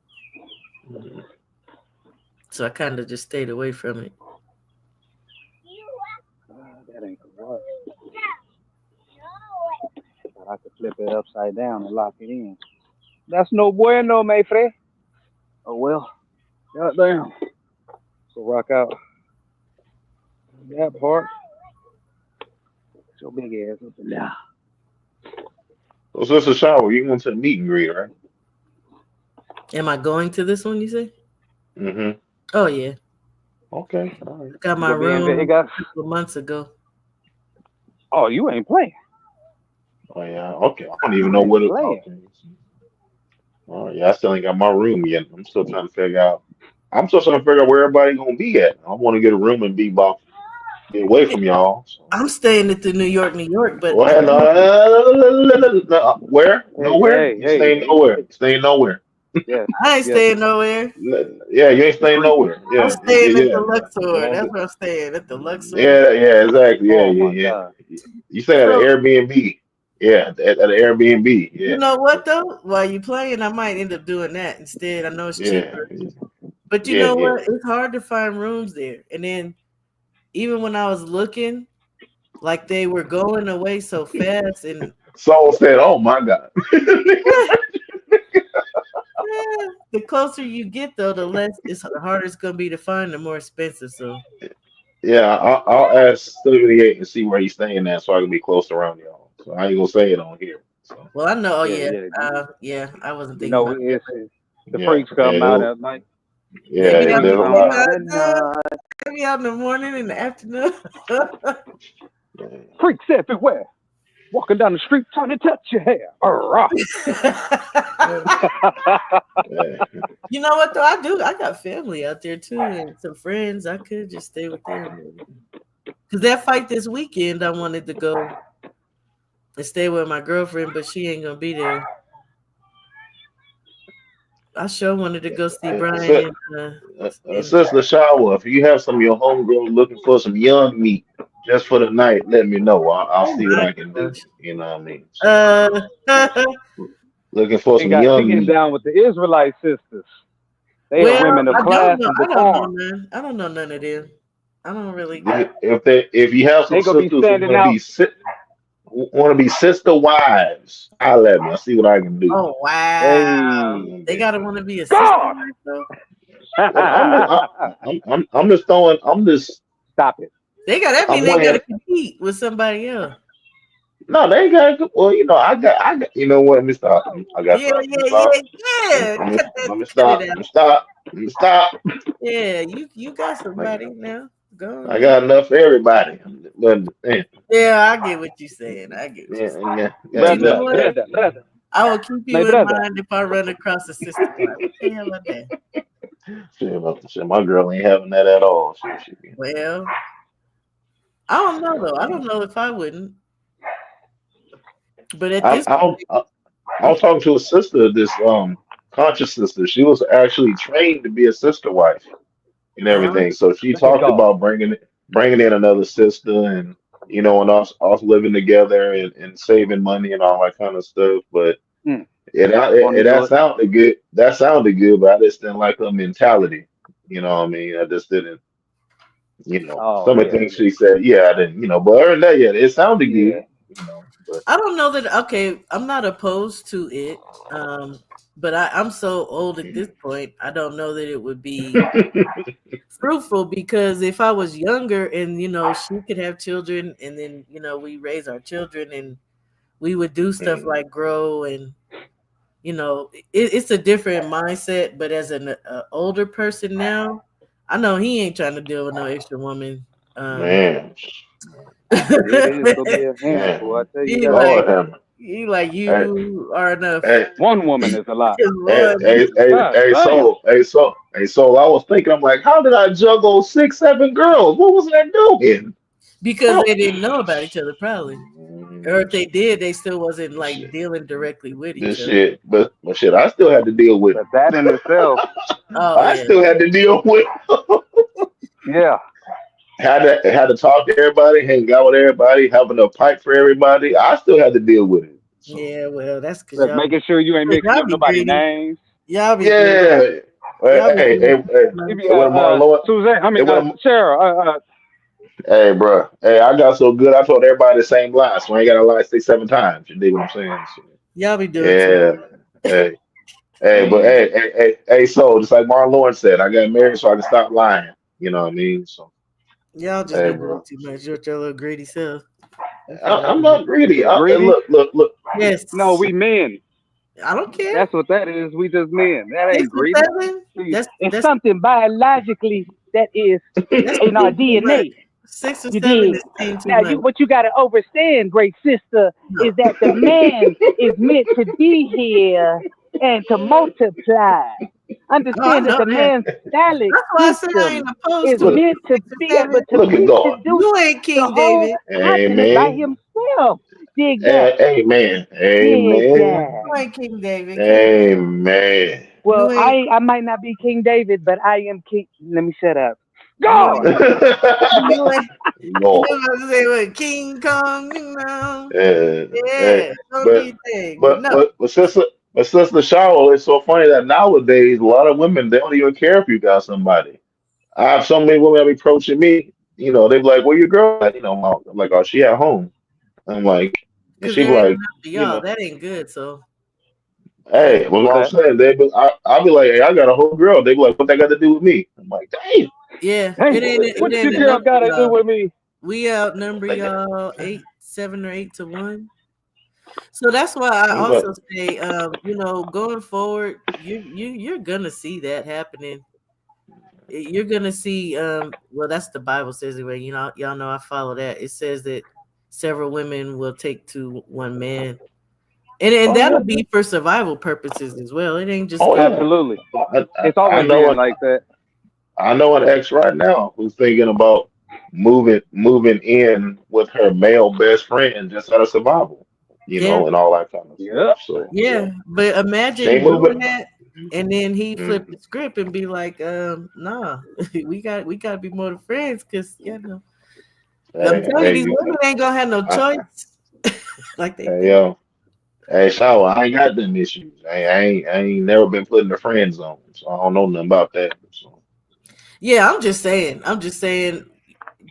So I kind of just stayed away from it. That ain't gonna work. But I could flip it upside down and lock it in. That's no bueno, Mayfrey. Oh well. Goddamn. So rock out that part. Get your big ass up and down. So Sister Shower, you went to the meet and greet, right? Am I going to this one? You say? Mm-hmm. Oh yeah, Okay. All right. I got You my gonna be in room Vegas? a couple of months ago. Oh, you ain't playing. Oh yeah. Okay. I don't even You know ain't where to. playing. Okay. Oh yeah. I still ain't got my room yet. I'm still trying to figure out. I'm still trying to figure out where everybody gonna be at. I want to get a room and be away Yeah, from y'all. So. I'm staying at the New York, but I Well, don't know. no, where? Hey, Nowhere? hey, You hey, staying nowhere? hey. Staying nowhere? Yes, I ain't yes. staying nowhere. Yeah, you ain't The staying freak. nowhere. I'm Yeah, staying at yeah. the Luxor. Don't That's do- where I'm staying at the Luxor. Yeah, yeah, exactly. Yeah, Oh yeah, my yeah. God. You stay at an So Airbnb. Yeah, at an Airbnb. you Yeah, know what though? While you playing, I might end up doing that instead. I know it's yeah, cheaper, but you yeah, know yeah. what? It's hard to find rooms there. And then even when I was looking, like they were going away so fast, and Soul said, "Oh my God." the closer you get though, the harder it's gonna be to find. The more expensive. So Yeah, I'll ask 78 and see where he's staying at, so I can be close around y'all. So I ain't gonna say it on here. So well, I know. Oh Yeah, yeah, yeah. yeah. I wasn't You thinking know, about that, but the yeah, freaks yeah, come out at night. they yeah. be out Freaks There's in a the come lot. out daytime. at night. They be out in the morning and the afternoon. Freaks everywhere. Walking down the street trying to touch your hair. Arrgh. Yeah. You know what though? I do. I got family out there too, and some friends. I could just stay with them. Cause that fight this weekend, I wanted to go and stay with my girlfriend, but she ain't gonna be there. I sure wanted to go see Brian So, in Sister Shower, if you have some of your homegirls looking for some young meat just for the night, let me know. I'll oh see what my I can do. gosh. You know what I mean? So, Uh looking for He some got he young getting meat. down with the Israelite sisters. They are well, women of I don't class know. and I don't know decorum. none. I don't know none of them. I don't really If you have some They gonna be sisters who standing out. want to be sister wives, I'll let me. I'll see what I can do. oh wow. Hey, They gotta want to be a sister God! wife though. Well, I'm just throwing. I'm just. Stop it. They got that mean I'm they one gotta here. compete with somebody else. No, they got. Well, I got. You know what? Let me stop. I got Yeah, something. Let me yeah, stop. yeah, yeah. Let me Cut it stop. out. Let me stop. Let me stop. Yeah, you got Like, somebody now. Go on I now. got enough for everybody. But man, Yeah, I get what you're saying. I get what you're saying. yeah, yeah. But you But know Brother, what? brother, brother. I will keep My you in brother. mind if I run across a sister wife. What the hell about that? shit, my girl ain't having that at all. She Well, I don't know though. I don't know if I wouldn't. But at I, this I, point, I, I was talking to a sister, this conscious sister. She was actually trained to be a sister wife and uh, everything. So she Look at talked God. about bringing in another sister and and us living together and saving money and all that kind of stuff. But Mm, won't he it do that it? sounded good. That sounded good, but I just didn't like her mentality. You know what I mean? I just didn't. Oh Some of the yeah, things she said, yeah, I didn't. But other than that, yeah, it sounded yeah. good. But I don't know that. Okay, I'm not opposed to it. Um, but I'm so old at this point. I don't know that it would be fruitful because if I was younger and she could have children and then we raise our children and we would do stuff like grow and it's a different mindset. But as an older person now, I know he ain't trying to deal with no extra woman. man, It is gonna be a handful. I man, tell you he that. like Lord have mercy. he like Hey, you are enough. hey, One woman is a lot. Just hey, one. hey, hey, God hey, damn. so I was thinking, I'm like, how did I juggle 6, 7 girls? What was I doing? Because How? they didn't know about each other, probably. Or if they did, they still wasn't like Shit, dealing directly with each this other. shit, but shit, I still had to deal with. But that in itself, Oh I yeah. still had to deal with. yeah. Had to talk to everybody, hang out with everybody, having a pipe for everybody. I still had to deal with it. So Yeah, well, that's Look, making sure you ain't cause mixing y'all up be nobody greedy. names. Y'all be greedy. yeah. Y'all be Hey, greedy. Give me it went Marlon. Suzanne. I It mean went. Sarah. Hey, bro. Hey, I got so good. I told everybody the same lie, so I ain't got to lie 6, 7 times. You dig what I'm saying? So, Y'all be doing too. yeah. Hey, but Mm, hey. So just like Marlon Lawrence said, I got married so I can stop lying. You know what I mean? So, Y'all just hey, be doing bro. too much. You're your little greedy self. I'm not greedy. greedy. Look. Yes. No, we men. I don't care. That's what that is. We just men. That Six ain't or greedy. seven. See, it's That's something biologically that is that's in our still too much. DNA. 6 or You 7 dig? is still too Now, much. what you got to understand, great sister, No. is that the man is meant to be here and to multiply. Oh, I Understand that know the that. man's phallic That's why I said I ain't system opposed is to look, it. meant to 6 or be 7. able to look at God. reproduce You ain't the King whole David. continent by Amen. himself. Dig that. Amen. Dig Amen. that. You ain't King David. Come on. Amen. Well, You ain't. I might not be King David, but I am King. Let me shut up. You God. ain't. You ain't. You Lord. about to say what? King Kong. You know. Eh, Yeah. Don't do but your thing. But but no. but but sister Shower, it's so funny that nowadays a lot of women they don't even care if you got somebody. I have so many women that be approaching me, they be like, "Where your girl at?" I'm like, "Oh, she at home." I'm like, and Because she be there ain't like, enough for you y'all. know, That ain't good. So that. "Hey, True what I'm that. saying, I'll be like, hey, I got a whole girl." They be like, "What that got to do with me?" I'm like, "Damn." Yeah. Hey, It what ain't your girl enough got for to do y'all. with me? We outnumber y'all 7 or 8 to 1. So that's why I I'm like, also say, going forward, you're gonna see that happening. You're gonna see, well, that's the Bible says anyway. Y'all know I follow that. It says that several women will take to one man, and "Oh yeah, that'll be for survival purposes as well. It ain't just oh gonna. yeah." Absolutely. I, I, It's I always know been an like that. I know an ex right now who's thinking about moving in with her male best friend just out of survival, Yeah, and all that kind of stuff. Yep. So yeah, yeah. But she ain't imagine doing moving. that, and then he flip Mm. the script and be like, nah, we got to be more than friends, because I'm Hey, telling you, hey, these women ain't gonna have no I, choice like they hey, think. yo, hey, Shaw, I ain't got them issues. I ain't never been put in the friend zone, so I don't know nothing about that. So Yeah, I'm just saying. I'm just saying.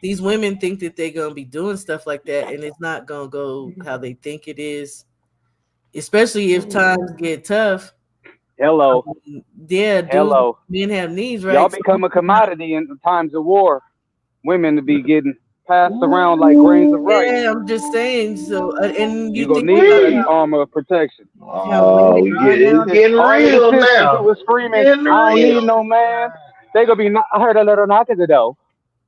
These women think that they're gonna be doing stuff like that, and it's not gonna go how they think it is. Especially if mm, times get tough. Hello. Yeah, dudes, Hello. men have needs, Y'all right? So, become a commodity in times of war. Women to be getting passed around like grains of rice. yeah, I'm just saying. So, and You you gonna think need about such woo-wee. armor of protection. how Oh, women are it's now. getting All of the real sisters who now. was It's screaming, getting I don't need real. no man. They gonna be, I heard a little knock at the door.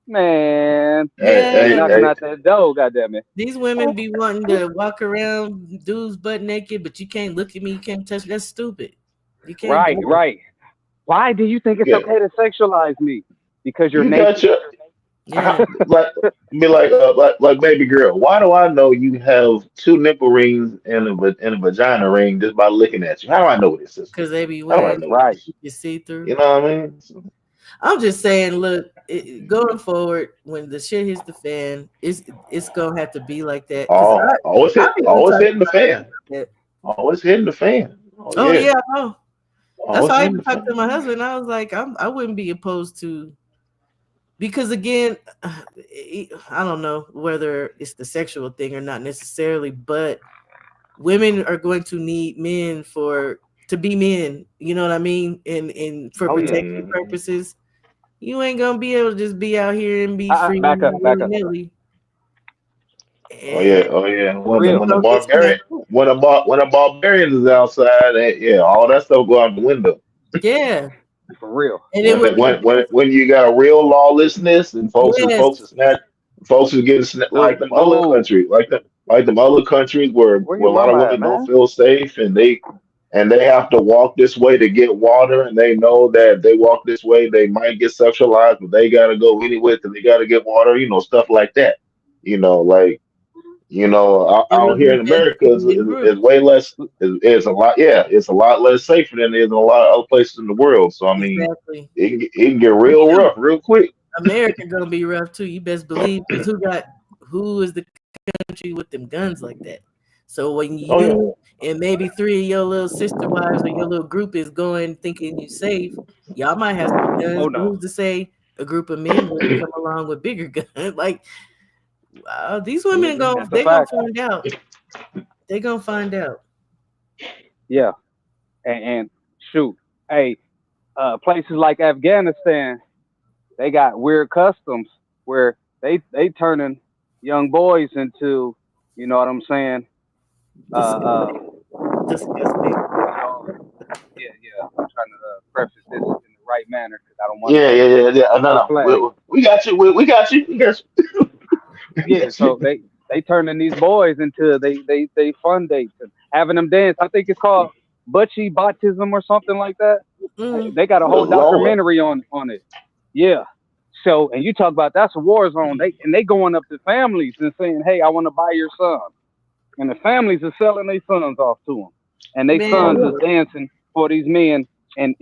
Man, Hey, they hey, Yeah, knocking hey. at the door, goddamn it. these women be wanting to walk around dudes butt naked, but you can't look at me, you can't touch me. That's stupid. You can't Right, do it. right. Why do you think it's Yeah, okay to sexualize me? Because you're you got naked. your Yeah. like be like baby girl. Why do I know you have two nipple rings and a vagina ring just by looking at you? How do I know this, sister? Because they be How do I wearing know Right. this? you see through. You know what I mean? I'm just saying, look, going forward, when the shit hits the fan, it's gonna have to be like that. Cause I be the Always type hitting of the person fan. that, Always hitting the fan. Oh oh yeah, yeah, I know. That's always how I hitting even the talked to fan. my husband. I was like, I wouldn't be opposed to, because again, I don't know whether it's the sexual thing or not necessarily, but women are going to need men to be men. You know what I mean? And for Oh yeah. protection Mhm. purposes. You ain't gonna be able to just be out here and be free Back up, back willy up. nilly. Oh yeah, And oh yeah. For When the real. when the gonna get barbarian snatched up. when the barbarians is outside, yeah, all that stuff go out the window. Yeah. For real. And it When would it, be when you got real lawlessness and yes. folks is getting Dude, like them other oh, countries, like them other countries where where your a lot of mama at, women don't man? feel safe and they have to walk this way to get water and they know that if they walk this way they might get sexualized, but they gotta go anyway because they gotta get water, stuff like that. Like It out would here be in best America to be in is groups. way less is a lot it's a lot less safer than it is in a lot of other places in the world. So I mean, Exactly. it can get real Yeah. rough real quick. America gonna be rough too. You best believe, because who is the country with them guns like that? So when Oh yeah. you and maybe three of your little sister wives or your little group is going thinking you safe, y'all might have some guns, Oh but no. who's to say a group of men wouldn't come along with bigger guns? Like, these women That's a they gonna fact. find out. They gonna find out. Yeah. And shoot. Hey, places like Afghanistan, they got weird customs where they turning young boys into, you know what I'm saying, Uh, Disgusting. yeah. I'm trying to preface this in the right manner because I don't want Yeah, to yeah, yeah, yeah. No, throw no. flags. We got you. We got you. We got you. We Yeah, got so you. they turning these boys into they fun dates and having them dance. I think it's called butchie baptism or something like that. Mm. They got a whole Good Lord. documentary on it. Yeah. So and you talk about that's a war zone. They going up to families and saying, hey, I want to buy your son, and the families are selling their sons off to them, and they Man, Oh sons is yeah. dancing for these men and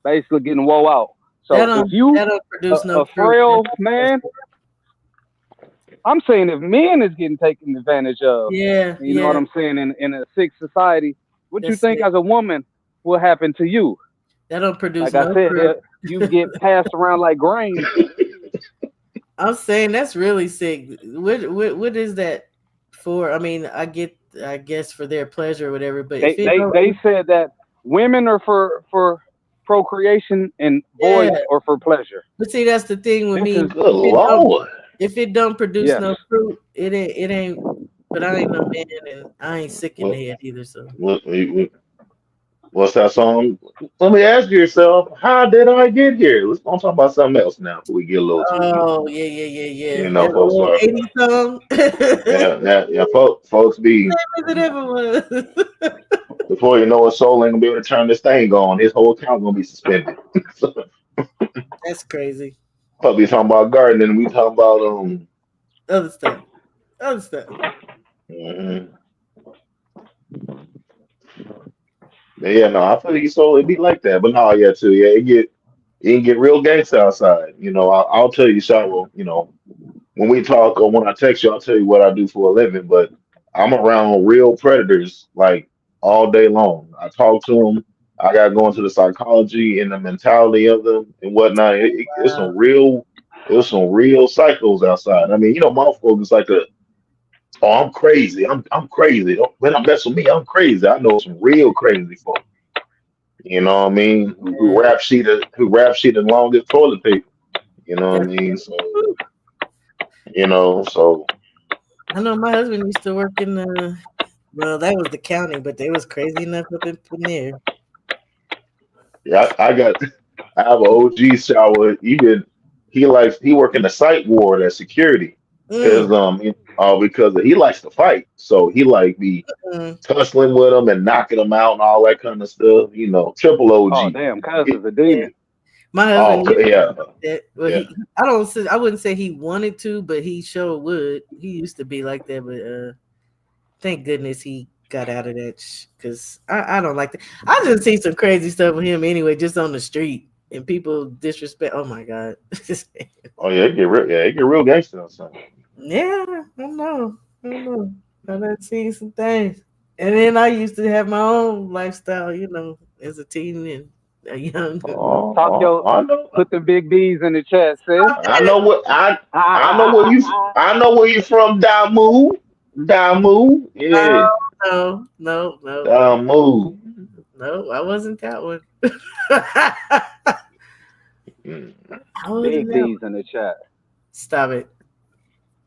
basically getting woe out. that So if you don't produce no a fruit. frail man, I'm saying if men is getting taken advantage of, Yeah, you know what yeah, I'm saying, in a sick society, what you that's think it. as a woman will happen to you? That don't produce Like I no said, fruit. you get passed around like grain. I'm saying that's really sick. What is that for? I mean, I guess for their pleasure or whatever. But They if it they don't, they said that women are for procreation and boys yeah. are for pleasure. But see, that's the thing with This me. is Good Lord. If it don't produce yes. no fruit, it ain't. But I ain't no man, and I ain't sick in What, the head either. So. what, what's that song? Let me ask yourself, how did I get here? Let's talk about something else now before we get a little too deep. Oh yeah. You know, That folks old are 80s song. yeah, folks be As it ever was. before you know it, Soul ain't gonna be able to turn this thing on. His whole account gonna be suspended. So, That's crazy. fuck, we talking about gardening. We talking about Other stuff. Other stuff. mhm. Yeah, no, I feel you, Soul. It be like that, but no, yeah, too. Yeah, it get real gangster outside. You know, I'll tell you, Shawel, you know, when we talk or when I text you, I'll tell you what I do for a living, but I'm around real predators like all day long. I talk to them. I got to go into the psychology and the mentality of them and whatnot. Wow. It's some real cycles outside. I mean, you know, motherfuckers is like oh, I'm crazy. I'm crazy. When I mess with me, I'm crazy. I know some real crazy folks. You know what I mean? Yeah. Who rap sheet as long as toilet paper. You know what I That's, mean? So so I know my husband used to work in the. Well, that was the county, but they was crazy enough up in there. yeah, I have an OG shower. He work in the psych ward as security Mm, because because he likes to fight, so he like be mm. tussling with them and knocking them out and all that kind of stuff. You know, triple Oh OG. damn, cuz He- is a Yeah. demon. My oh husband used to yeah, be like that. Well, yeah. I wouldn't say he wanted to, but he sure would. He used to be like that, but thank goodness he got out of that because I don't like that. I just see some crazy stuff with him anyway, just on the street and people disrespect. Oh my god. Oh yeah, it get real gangster or something. Yeah, I know. I know. I done seen some things. And then I used to have my own lifestyle, as a teen and a young. Talk your I know. put the big B's in the chat, sis. I know what I know where you from, Damu. Damu. Yeah. No, no, no, no, Damu. no. I wasn't that one. I Mm. wasn't Big that one. D's in the chat. Stop it.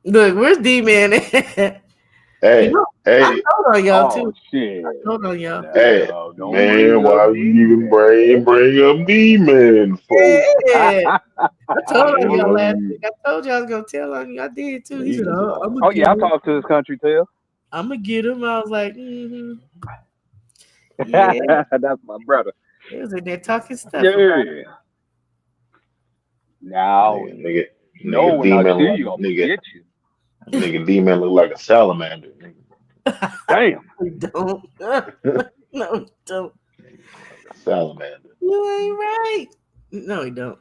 Look, where's D Man at? You Hey, know, I hey, told on y'all Oh too. shit. I told on y'all. hey, No, don't bring man, up why you even D-Man. bring up D-Man for? Yeah. I told on y'all Yeah, last week. I told you I was gonna tell on you. I did too. He said, "Oh, I'm gonna Oh get yeah, I him. talked to his country tale. I'm gonna get him." I was like, "Mm-hmm. Yeah." That's my brother. He was in there talking stuff about Yeah. Now nigga, you know nigga when I D-Man see look you, I'm gonna nigga, get you. nigga D-Man look like a salamander. it. Damn. We don't. No, we don't. Like a salamander. You ain't right. No, we don't.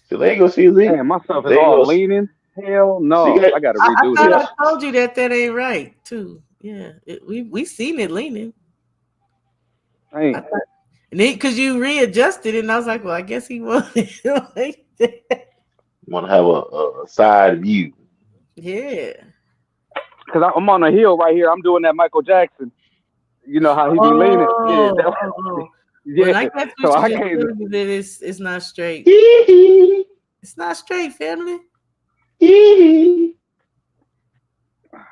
So there you go, see, Damn, my stuff is there you all go. leaning. Hell See no. that? I gotta I redo thought this. Yeah. I told you that ain't right too. Yeah, we seen it leaning. I Damn. thought, and because you readjusted it, and I was like, well, I guess he wanted it like that. Want to have a side view. Yeah. Cause I'm on a hill right here. I'm doing that Michael Jackson. You know how he be leaning? Yeah, Oh, that, oh, oh. yeah. Well, I guess we So should I just can't. tell you that it's not straight. Hee It's not straight, family. hee. Let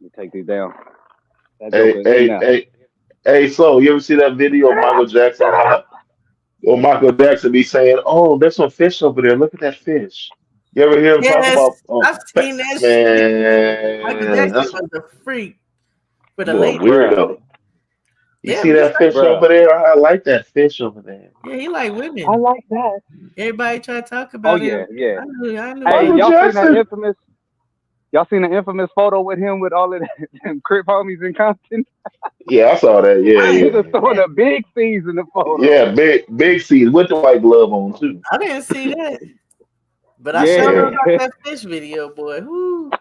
me take these down. That Hey, joker in hey, there. hey, hey. So you ever see that video of Michael Jackson? Or Michael Jackson be saying, "Oh, there's some fish over there. Look at that fish." You ever hear him talk Yes, about? Oh, I've seen that shit. Michael man, Jackson that's was a freak for the boy lady. Bruh, weirdo. You Yeah, see but he that like, fish bruh. over there? I like that fish over there. yeah, he like I women. like that. Everybody try to talk Oh about him. yeah, yeah. I knew Hey, Michael that. Jackson. y'all seen the infamous photo with him with all of them crip homies in Compton? Yeah, I saw that. Yeah, I He ain't yeah, was see throwing that. a big C's in the photo. yeah. Big C's with the white glove on too. I didn't see that. But I sure know Yeah. Yeah, about that fish video, boy. Woo.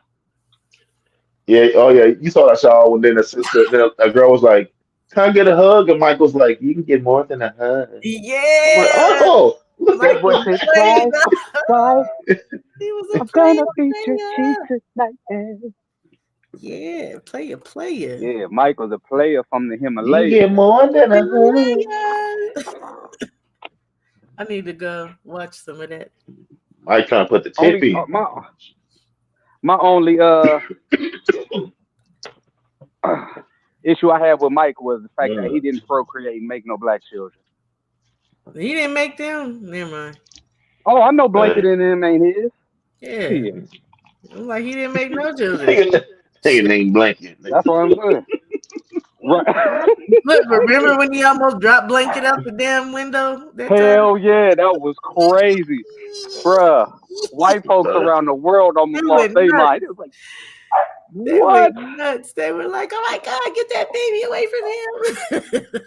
yeah. Oh yeah, you saw that show when then the sister, then a girl was like, "Can I get a hug?" And Michael's like, "You can get more than a hug." I'm like, Yeah. "Oh, look That at boy Michael my." said, played. twice, He was a I'm gonna player, beat your player. cheeks like that. Yeah, player. Yeah, Michael's a player from the You can Himalayas. get more than a hug. Player. I need to go watch some of that. Mike trying to put the tip Only in. my only issue I had with Mike was the fact that he Mm. didn't procreate and make no black children. He didn't make them. Never mind. Oh, I know Blanket Hey. and them ain't his. Yeah. Shit, I'm like, he didn't make no children. Nigga named Blanket. that's what I'm saying. Right. Look, remember when he almost dropped blanket out the damn window that time? Hell yeah, that was crazy, bruh. White folks Uh, around the world They almost lost went their nuts. mind. It was like, They went what? nuts. They were like, "Oh my god, get that baby away from him!"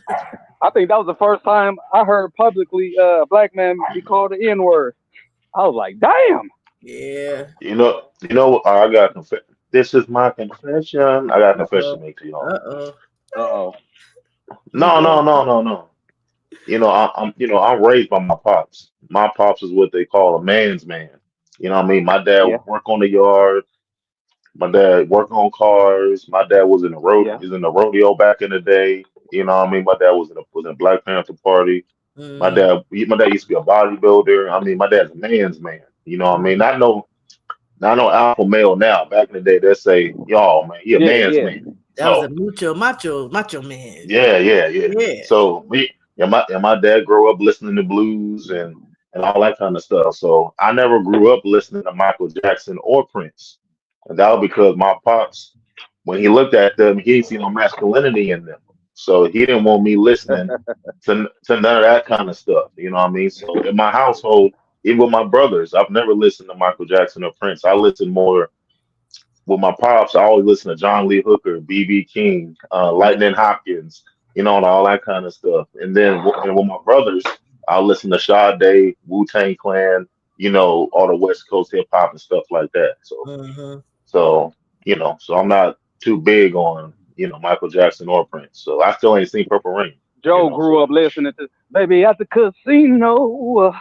I think that was the first time I heard publicly a black man be called the N word. I was like, damn. Yeah. I got this is my confession. I got a Uh confession oh. to make to y'all. Uh oh. Uh oh. You No, going? no, no, no, no. I'm raised by my pops. My pops is what they call a man's man. You know what I mean? My dad Yeah, work on the yard. My dad worked on cars. My dad yeah, was in the rodeo back in the day. You know what I mean? My dad was in a Black Panther Party. Mm, My dad used to be a bodybuilder. I mean, my dad's a man's man. You know what I mean? Not no alpha male now. Back in the day, they say, "Y'all, man, he a yeah, man's yeah. man." that was a So macho man. yeah, yeah, yeah. Yeah. So my dad grew up listening to blues and all that kind of stuff. So I never grew up listening to Michael Jackson or Prince, and that was because my pops, when he looked at them, he didn't see no masculinity in them. So he didn't want me listening to none of that kind of stuff. You know what I mean? So in my household, even with my brothers, I've never listened to Michael Jackson or Prince. I listen more with my pops. I always listen to John Lee Hooker, B.B. King, Lightning Hopkins, and all that kind of stuff. And with my brothers, I listen to Sade, Wu Tang Clan, all the West Coast hip hop and stuff like that. Uh-huh. So so I'm not too big on Michael Jackson or Prince. So I still ain't seen Purple Rain. Joe grew So up listening to Baby at the Casino.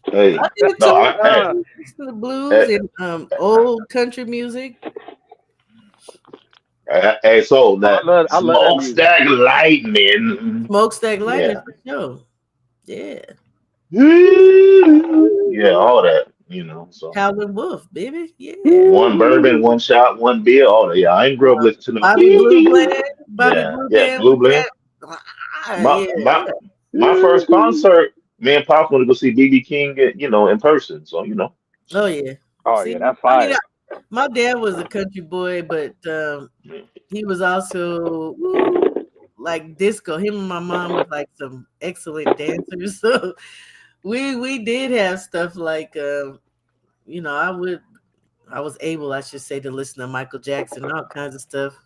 hey, I did no, too. Uh, Listen to the blues I, and old country music. hey, so oh, that I love that music. smokestack lightning. Smokestack Lightning Yeah. for sure. Yeah. Yeah, all that, so Howlin' Wolf, baby. Yeah. one bourbon, one shot, one beer, all that. Yeah, I ain't grew up listening to Bobby Blue Bland. them. Bobby Yeah, Blue yeah, Band Blue with Blend. that. My Yeah. my my first concert, me and Pop wanted to go see BB King, in person. So, Oh yeah. Oh yeah, See, that's I mean, fire. my dad was a country boy, but he was also woo, like disco. Him and my mom was like some excellent dancers. So we did have stuff like I was able, I should say, to listen to Michael Jackson and all kinds of stuff.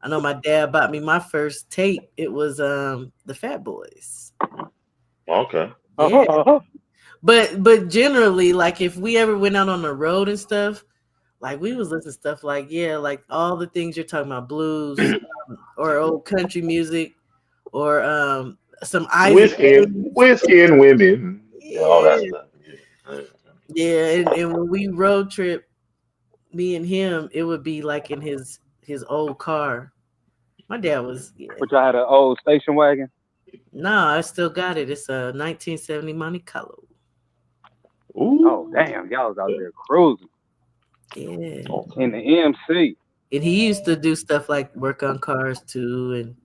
I know my dad bought me my first tape. It was the Fat Boys. okay. Yeah. But generally, like if we ever went out on the road and stuff, like we was listening to stuff like like all the things you're talking about, blues, or old country music, or some Isaac Hayes. Whiskey and women. Yeah, all that Yeah. stuff. Yeah. Yeah, and when we road trip, me and him, it would be like in his old car. My dad was But y'all had an old station wagon. No, I still got it. It's a 1970 Monte Carlo. Oh Ooh. damn, y'all was out there cruising Yeah. Okay. in the MC. And he used to do stuff like work on cars too, and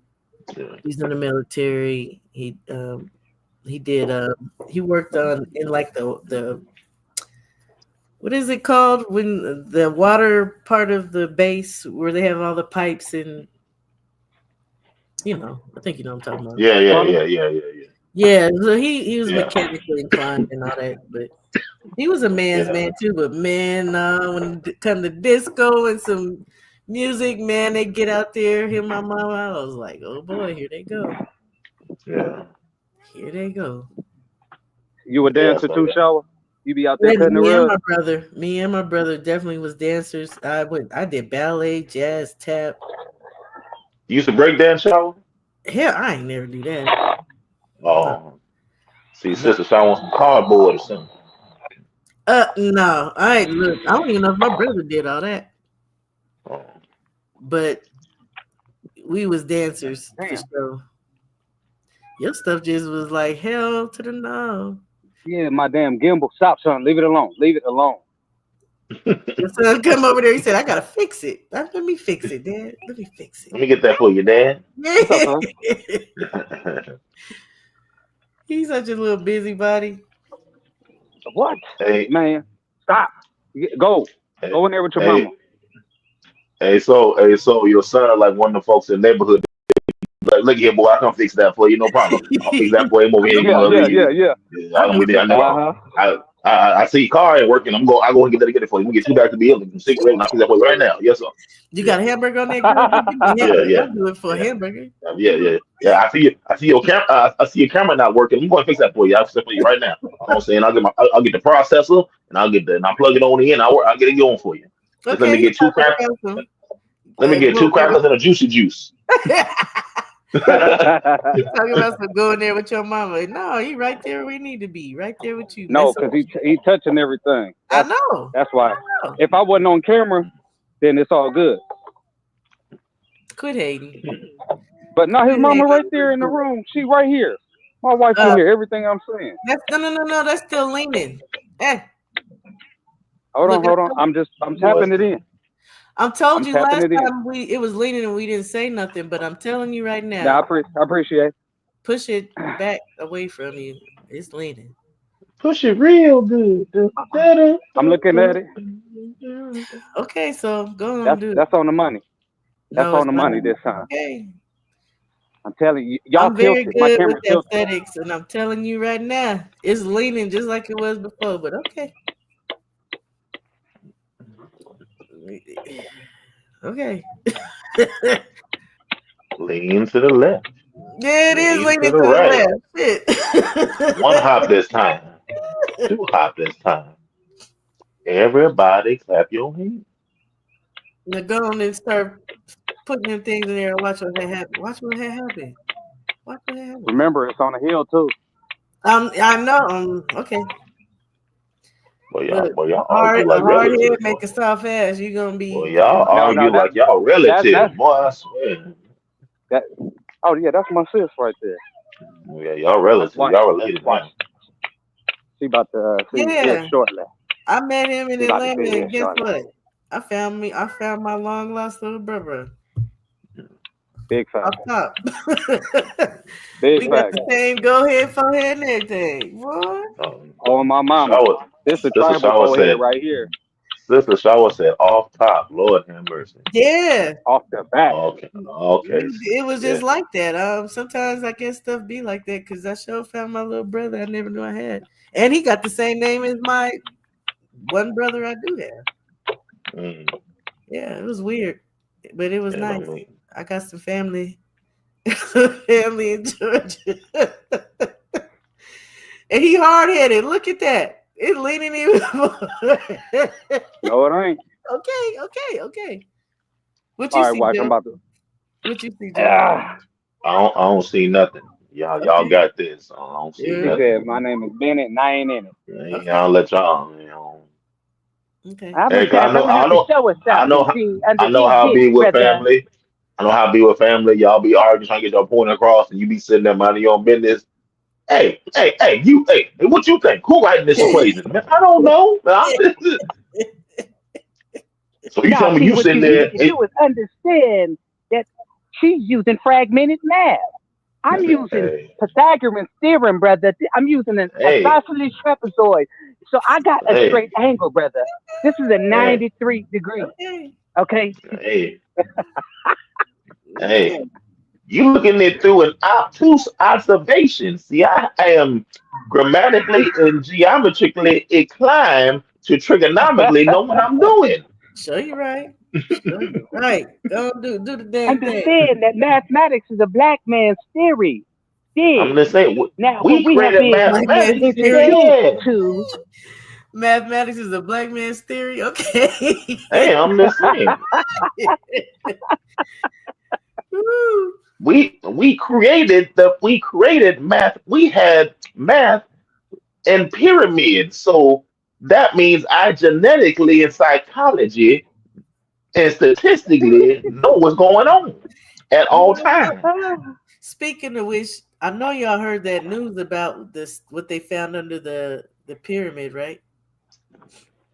Yeah. he's in the military. He did he worked on in like the what is it called when the water part of the base where they have all the pipes and I think you know what I'm talking about. Yeah, yeah, Plumbing. yeah, yeah, yeah, Yeah, so he was yeah, mechanically inclined and all that, but he was a man's yeah, man too. But man, when it come to disco and some music, man, they get out there. Him, my mama, I was like, oh boy, here they go, yeah, here they go. You a yeah. dancer So too, yeah, Shower? You be out there And cutting the rug? me and my brother definitely was dancers. I did ballet, jazz, tap. you used to break dance, shower. Hell, I ain't never do that. No, Oh, see, no. sister, shower wants some cardboard or something. No, I ain't look. I don't even know if my brother did all that, Oh, but we was dancers for Damn. sure. Your stuff just was like hell to the no. Yeah, my damn gimbal. Stop, son. Leave it alone. Leave it alone. Your son come over there. He said, "I gotta fix it. Let me fix it, Dad. Let me fix let me get that for you, Dad. What's up, son? it." He's such a little busybody. What? Hey, Man, stop. Go. hey, Go in there with your mama. hey, so your son like one of the folks in the neighborhood. Like, look here, boy, I can fix that for you, no problem. I'll fix that for him over I here. do You Yeah, know, for yeah, every, yeah, him. yeah. yeah, I do for I Uh him. know. huh. I see car ain't working. I'm going to get it for you. We get two bags to be able to cigarette and I'll fix that for you right now. Yes, sir. You Yeah, got a hamburger on that grill? Just give me a yeah, hamburger. yeah, I'll do it for a yeah. hamburger. Yeah, yeah, yeah. I see your camera. I see your camera not working. I'm going to fix that for you. I'll fix it for you right now. You know what I'm saying? I'll get the processor and I'll plug it on in. I'll get it going for you. Just let me Okay, get two crack. you got Let me get two crackers and a juicy juice. You talking about some going there with your mama? No, he right there. We need to be right there with you. No, Mess because up. he touching everything. I That's know. that's why. I know. If I wasn't on camera, then it's all good. Quit hating. But no, his Quit mama right hating. there in the room. She right here. My wife can Uh, hear everything I'm saying. that's no. That's still leaning. Eh, Hold look, on, hold on. I'm Boy, tapping it in. I told I'm you tapping last it in. time it was leaning and we didn't say nothing, but I'm telling you right Now now, I appreciate. push it back away from you. It's leaning. push it real good. I'm looking at it. Okay, so go on, That's do it. that's on the money. That's No, on it's the not. money this time. Okay. I'm telling you, y'all I'm very tilted. My good with camera tilted. aesthetics, and I'm telling you right now, it's leaning just like it was before. But okay, okay, yeah, Lean to the left. it is Lean to leaning the to the right. left. One Shit. hop this time. Two hop this time. Everybody clap your hands. Now go on and start putting them things in there and watch what happen. Watch what happen. Watch what happen. Remember, it's on the hill too. I know. Okay. Look, Y'all argue a like hard head relatives, make boy. a soft ass. You gonna Boy, be. y'all No, no, argue like y'all that's relatives, boy. I swear. that. Oh yeah, that's my sis right there. Yeah, y'all relatives. Watch, Y'all related watch. now. She about to see here Yeah, shortly. I met him in She about to see Atlanta, here and guess shortly. what? I found my long lost little brother. Big Up fact. top. Big We got fact. the same go ahead, forehead, and everything. What? Um, Oh my mama. shower. This a Sister tribal Shower forehead said. right here. Sister Shower said off top. Lord have mercy. Yeah. Off the back. Okay. Okay. It was Yeah. just like that. Sometimes I guess stuff be like that because I sure found my little brother I never knew I had. And he got the same name as my one brother I do have. Mm, Yeah, it was weird. But it was yeah, no nice. me. I got some family family in Georgia. And he hard headed. Look at that. It's leaning even more. No, it ain't. Okay. What All you right, see, watch. I'm Joe? about to. What you see, Joe? Ah. I don't see nothing. Y'all Okay. got this. I don't see Yeah. He nothing. said, "My name is Bennett, and I ain't in it." Okay. Y'all let y'all. You know. Okay. I'm a Hey, 'cause tap. I'm gonna have to show us I know, something. See, under I know these how I big be with brother. family. I know how I be with family. Y'all be arguing, trying to get your point across, and you be sitting there minding your own business. Hey, what you think? Who writing this equation? Man, I don't know. Man, So you Now, tell me see, you what sitting you need there? to do is understand that she's using fragmented math. I'm using Hey, Pythagorean theorem, brother. I'm using an hey, isosceles trapezoid. So I got a hey, straight angle, brother. This is a hey, 93 degrees. Okay. Okay? hey, Okay. hey. You looking it through an obtuse observation. See, I am grammatically and geometrically inclined to trigonomically know what I'm doing. Show you right. Show you right. Go on, do the damn thing. Understand that mathematics is a black man's theory. I'm Dig. just saying, Now, we what we have created been Black man mathematics theory. introduced instead. to, Mathematics is a black man's theory. Okay. Hey, I'm just saying, Woo. we created math. We had math and pyramids. So that means I genetically and psychology and statistically know what's going on at You all know what? times. Speaking of which, I know y'all heard that news about this what they found under the pyramid, right?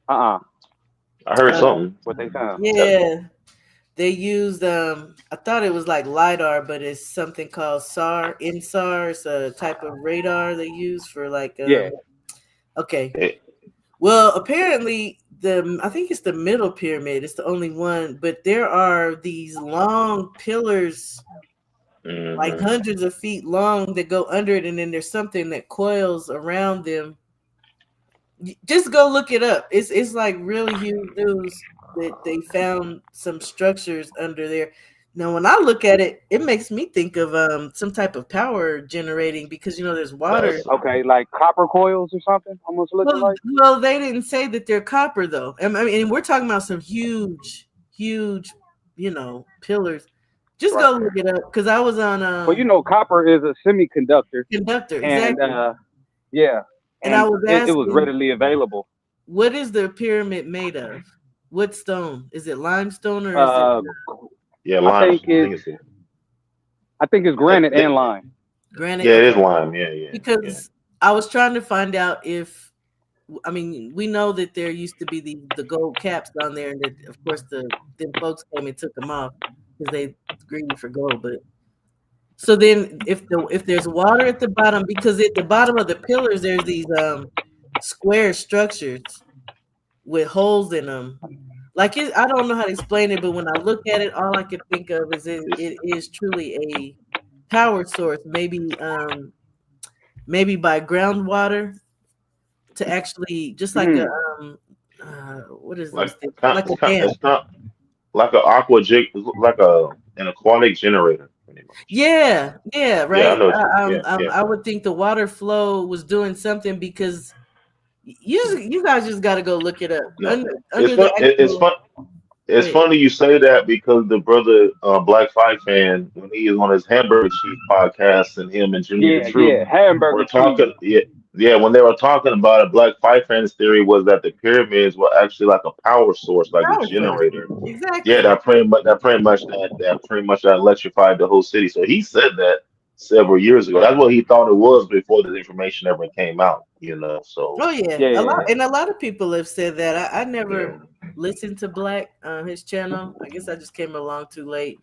Uh-uh. I heard Uh, something. What they found? yeah. They used I thought it was like LIDAR, but it's something called SAR, INSAR. It's a type of radar they use for like Yeah. okay. Eh, Well, apparently I think it's the middle pyramid. It's the only one, but there are these long pillars like mhm. hundreds of feet long that go under it, and then there's something that coils around them. Just go look it up. It's like really huge news that they found some structures under there. Now, when I look at it, it makes me think of some type of power generating because there's water. That's Okay, like copper coils or something. Almost looking like. Well, they didn't say that they're copper though. I mean, and we're talking about some huge, huge, pillars. Just Right. go look it up because I was on Well, copper is a semiconductor, conductor and exactly, yeah, and I and was it was asking, readily available. what is the pyramid made of? What stone? Is it limestone or is it Uh, yeah, I lime. think I it's think it's granite and they, lime. granite? yeah, it is Okay, lime. Yeah, yeah, yeah. because I was trying to find out if I mean we know that there used to be the gold caps on there, and that of course them folks came and took them off because they greedy for gold. But so then if there's water at the bottom, because at the bottom of the pillars there's these square structures with holes in them. Like I don't know how to explain it, but when I look at it, all I can think of is It's it is truly a power source. Maybe by groundwater to actually just like a Hmm. what is those like things? Like a it's dam. not like an like an aquatic generator, pretty much. Yeah, yeah, Yeah, I right. know what you. Yeah, yeah. I would think the water flow was doing something because you guys just got to go look it up No, it's under the fun. It's actual. fun. Go It's ahead. funny you say that because the brother Black Fight fan, when he is on his Hamburger Chief podcast, and him and Jimmy the Yeah, Truth yeah. were Hamburger cheese. talking. Yeah, yeah. When they were talking about it, Black Fight fan's theory was that the pyramids were actually like a power source, like a Power source. generator. Yeah, Exactly. that pretty much electrified the whole city. So he said that several years ago. That's what he thought it was before the information ever came out. So Oh yeah, Yeah. a lot of people have said that. I yeah. never listened to Black his channel. I guess I just came along too late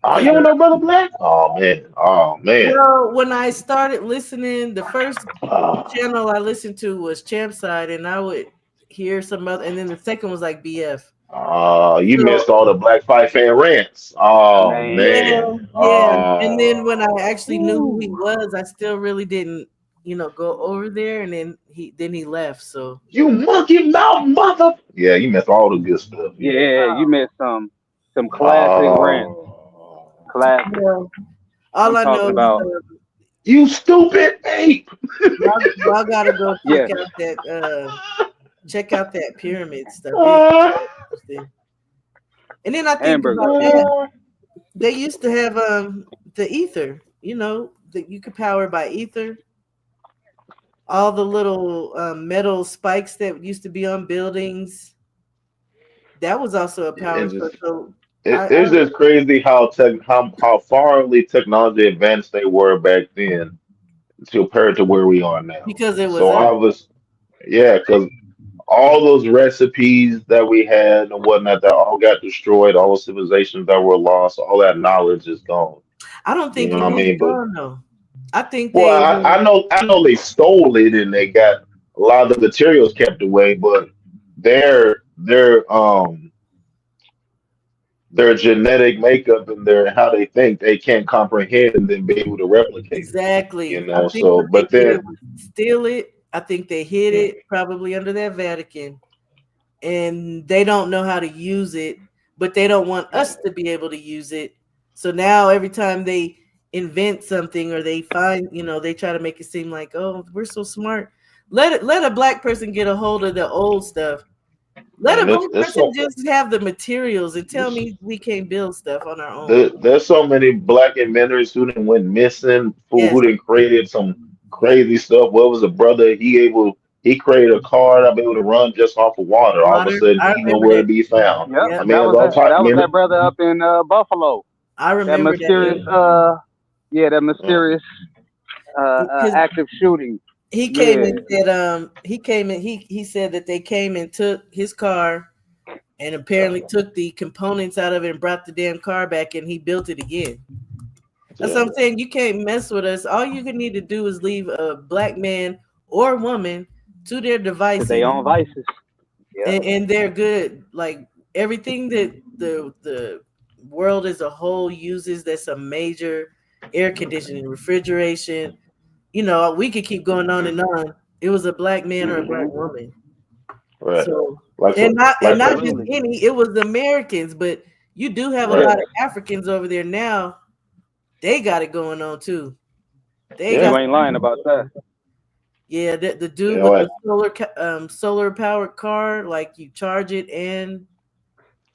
Oh, because you don't know Brother Black? Oh man. Oh man. well, when I started listening, the first Oh, channel I listened to was Champside, and I would hear some other, and then the second was like BF. you missed So all the Black Fight fan rants. Oh yeah, man. Man. yeah, and then when I Oh. actually knew who he Woo. was, I still really didn't, go over there, and then he left. So You monkey mouth mother. Yeah, you missed all the good stuff. Yeah. Yeah, you missed some classic rants. Oh. Classic. well, all I'm I know talking is about. You stupid ape. y'all gotta go Yeah. check out that pyramid stuff. It's Uh, so interesting. And then I think Hamburger about cheese. that. uh, They used to have the ether, that you could power by ether. All the little metal spikes that used to be on buildings. That was also a power it's source. just So I it's just crazy how farly technology advanced they were back then compared to where we are now. because it was So us. I was, yeah, because all those recipes that we had and whatnot that all got destroyed, all the civilizations that were lost, all that knowledge is gone. I don't You think know it what I is mean? But gone though. I think well, they I know they stole it and they got a lot of the materials kept away, but their their genetic makeup and their how they think they can't comprehend and then be able to replicate it. You exactly. I know, think so what they but did then was steal it. I think they hid it probably under that Vatican, and they don't know how to use it, but they don't want us to be able to use it. So now every time they invent something or they find, they try to make it seem like, oh, we're so smart. Let a black person get a hold of the old stuff. Let a man, black person just have the materials and tell this me we can't build stuff on our own. there's so many black inventors who didn't went missing, Yes, who didn't created some crazy stuff. What was a brother? He created a car that be able to run just off of water. All of a water. sudden, I he remember nowhere to that. be found. Yep, I Yep, mean, it's all type. that I was mean, that brother up in Buffalo. I That remember that. mysterious, that mysterious Because active shooting. he came Yeah, and said, he said that they came and took his car and apparently took the components out of it and brought the damn car back and he built it again. That's yeah, what I'm saying. You can't mess with us. All you can need to do is leave a black man or woman to their to their devices, own vices. Yeah. and they're good. Like everything that the world as a whole uses, that's a major air conditioning, refrigeration. We could keep going on and on. It was a black man or a black Hmm. woman. right. So Like and for not and like for not just Absolutely. any, it was Americans, but you do have a right. lot of Yes. Africans over there now. They got it going on too. They Yeah, You got ain't lying about that. yeah, the you dude know with the what? solar powered car, like you charge it and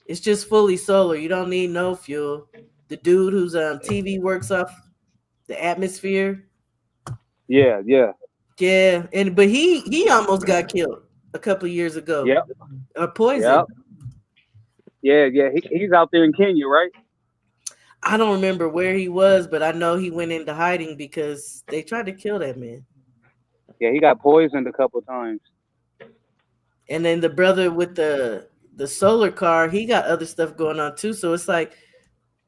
it's just fully solar. You don't need no fuel. The dude whose TV works off the atmosphere. Yeah, yeah, Yeah, but he almost got killed a couple of years ago. yep, Poisoned. yep, yeah, yeah. He's out there in Kenya, right? I don't remember where he was, but I know he went into hiding because they tried to kill that man. Yeah, he got poisoned a couple times. And then the brother with the solar car, he got other stuff going on too. So it's like,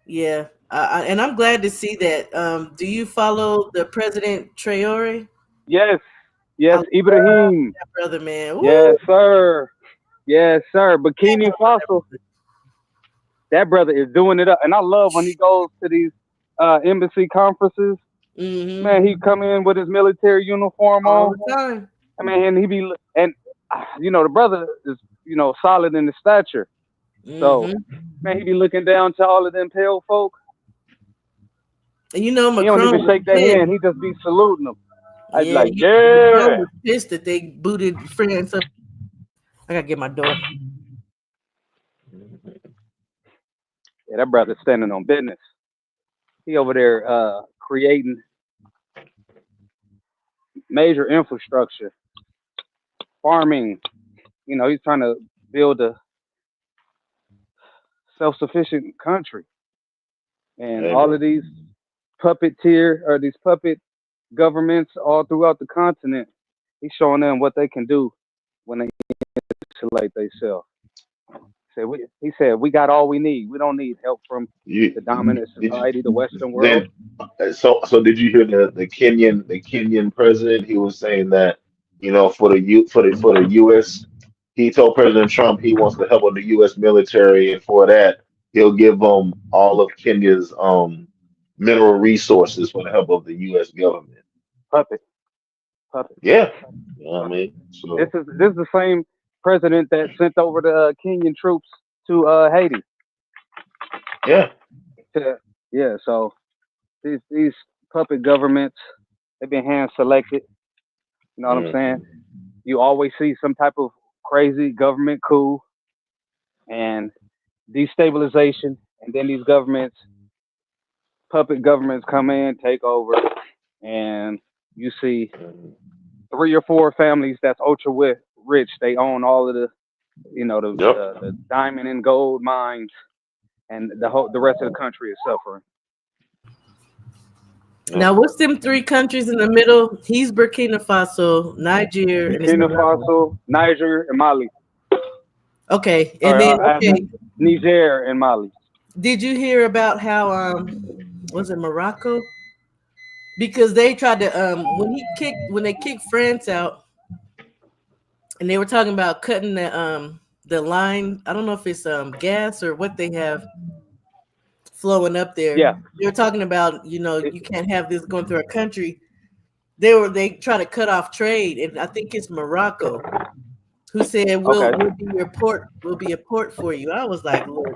yeah. And I'm glad to see that. Do you follow the President Traore? Yes, I yes, love Ibrahim. that brother, man. Woo! Yes, sir. Yes, sir. Bikini Fossil. That brother is doing it up, and I love when he goes to these embassy conferences. Mm-hmm. Man, he come in with his military uniform All on. the time. I mean, and he be and the brother is solid in his stature. So Mm-hmm. man, he be looking down to all of them pale folk. And He don't Macron even was shake their pissed. hand. He just be saluting them. I'd be Yeah, like, Macron yeah. was pissed that they booted France up. I gotta get my door. Yeah, that brother's standing on business. He over there creating major infrastructure, farming. He's trying to build a self-sufficient country, and Hey, all of bro. these these puppet governments all throughout the continent. He's showing them what they can do when they isolate themselves. He said we got all we need. We don't need help from the dominant Did you society, the Western world. then? So did you hear the Kenyan president? He was saying that for the U.S. He told President Trump he wants to help with the U.S. military, and for that he'll give them all of Kenya's mineral resources for the help of the U.S. government. Puppet, puppet. Yeah, you know what I mean. This So is this is the same president that sent over the Kenyan troops to Haiti. yeah, To, yeah, so these puppet governments, they've been hand selected. You know what I'm saying? mhm, You always see some type of crazy government coup and destabilization, and then these puppet governments come in, take over, and you see mhm. 3 or 4 families that's rich. They own all of the Yep. the diamond and gold mines, and the rest of the country is suffering. Now, what's them three countries in the middle? He's Burkina Faso, Niger, and it's Burkina Morocco. Faso, Niger, and Mali. Okay, Or, and then Niger and Mali. did you hear about how was it Morocco? Because they tried to when they kicked France out, and they were talking about cutting the line. I don't know if it's gas or what they have flowing up there. Yeah. They were talking about, you can't have this going through a country. They try to cut off trade, and I think it's Morocco who said we'll be your port, we'll be a port for you. I was like, look,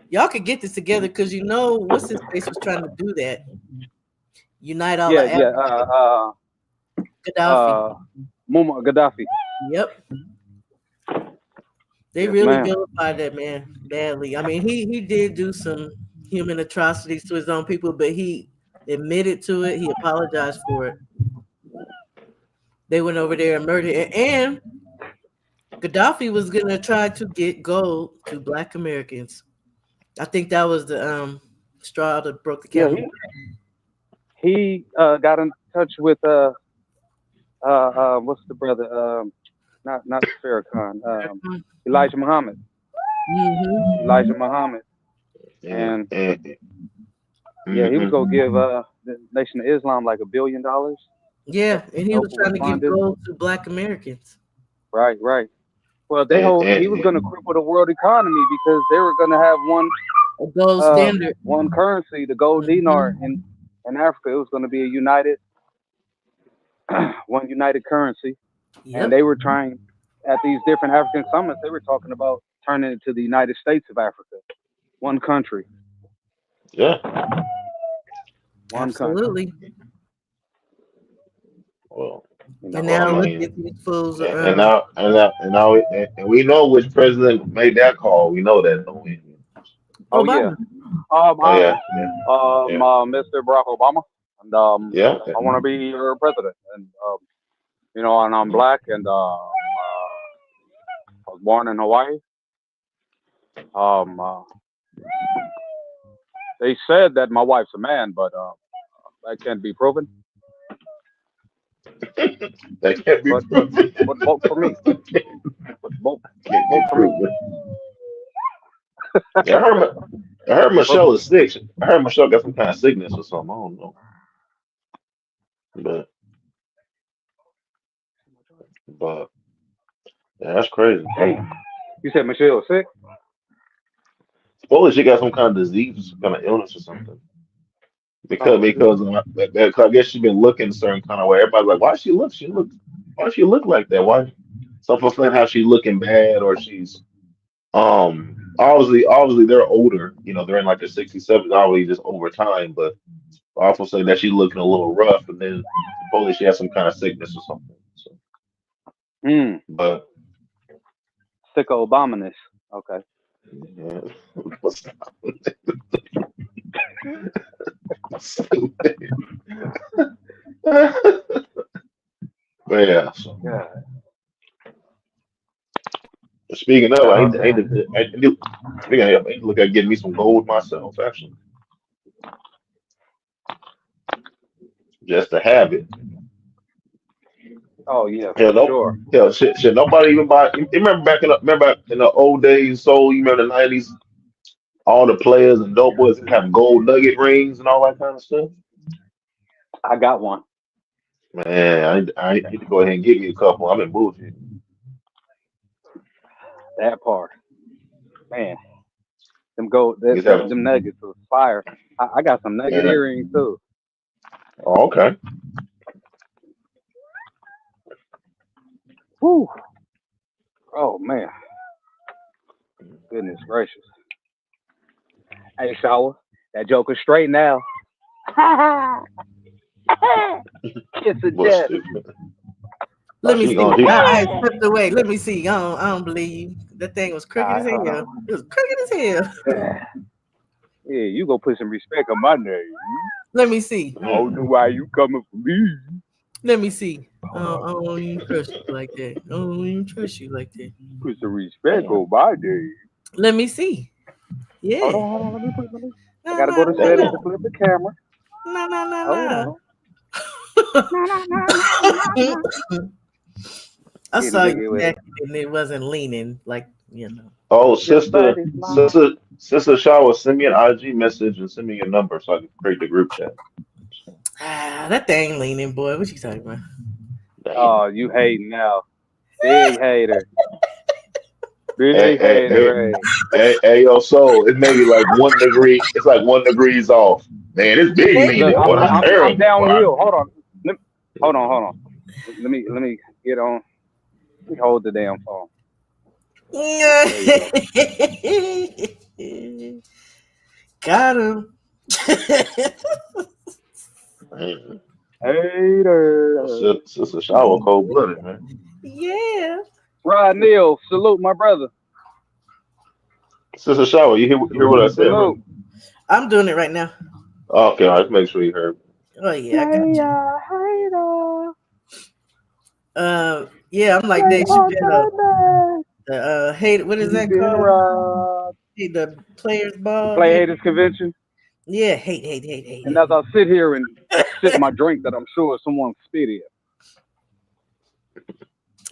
y'all could get this together because what's his face was trying to do that. Unite all the Africa. Gaddafi. Muammar Gaddafi. Yep. They really vilified that man badly. I mean, he did do some human atrocities to his own people, but he admitted to it. He apologized for it. They went over there and murdered it. And Gaddafi was going to try to get gold to Black Americans. I think that was the straw that broke the camel. Yeah, he got in touch with what's the brother? Not Farrakhan. Elijah Muhammad. Mm-hmm. Elijah Muhammad. And he was gonna give the Nation of Islam like $1 billion. Yeah, and he was trying to give gold to Black Americans. Right. Well, he was gonna cripple the world economy because they were gonna have a gold standard, one currency, the gold dinar in Africa. It was gonna be a united one united currency. Yep. And they were trying at these different African summits, they were talking about turning it to the United States of Africa. One country. Yeah. Absolutely. Country. Well, and now look at these fools. And now we know which president made that call. We know that, don't we? Obama. Mr. Barack Obama, and I want to be your president, and and I'm Black, and I was born in Hawaii. They said that my wife's a man, but that can't be proven. That can't be proven. But vote for me. Vote for me. I heard Michelle is sick. I heard Michelle got some kind of sickness or something. I don't know. But yeah, that's crazy. Hey, you said Michelle was sick? Supposedly she got some kind of disease, some kind of illness or something. Because I guess she's been looking a certain kind of way. Everybody's like, why she look like that? Why? Some folks think how she's looking bad or she's obviously they're older. They're in like their 60s, 70s, obviously just over time. But I also say that she's looking a little rough, and then supposedly she has some kind of sickness or something. So. But sick of Obamaness. Okay. Yeah. But yeah. So. Yeah. Speaking of, I need to look at getting me some gold myself, actually, just to have it. Oh yeah, sure. Yeah, shit. Nobody even buy. You remember back in the old days? So you remember the '90s? All the players and dope boys have gold nugget rings and all that kind of stuff. I got one. Man, I need to go ahead and get me a couple. I'm in bullshit. That part, man. Them nuggets was fire. I got some nugget earrings too. Oh, okay. Whew. Oh man. Goodness gracious. Hey, Shower, that joker's straight now. Kiss of death. Let me see. I stepped away. Let me see. I don't believe you. That thing was crooked as hell. It was crooked as hell. Yeah, you go put some respect on my name. Let me see. I don't know why you coming for me. Let me see. I don't even trust you like that. I don't even trust you like that. Put some respect on my name. Let me see. Yeah. Hold on. Let me. I gotta go to settings to flip the camera. No, no, no, Oh, no. no, no, no, no, no, no. I Get saw jiggy you with it. snacking and it wasn't leaning like you know. Oh, Your body's mine. sister Shower, send me an IG message and send me your number so I can create the group chat. Ah, that thing leaning, boy. What you talking about? Damn. Oh, you hating now. Big hater. Hey, Big hey, hey, hater, hey. hey, yo, so it may be like 1 degree. It's like 1 degrees off. Man, it's big Hey, Look, leaning. I'm Boy, I'm that's I'm, I'm terrible. Boy. downhill. Hold on. Let, hold on. Let me get on. Let me hold the damn phone. There you go. got him. Man, Hater. sister Shower, cold blooded, man. Yeah. Rod Neal, salute my brother. Sister Shower, you hear what I said, right? Salute. I'm doing it right now. Okay, all right, just make sure you heard. Oh yeah, I got you. Player, hater, Yeah, I'm like play Dave on Chappelle. Sunday. The hate. What is You that been called? robbed. Hey, the players The ball. Play Yeah, Haters Convention. yeah. Hate, And as I sit here and sip my drink that I'm sure someone spit in.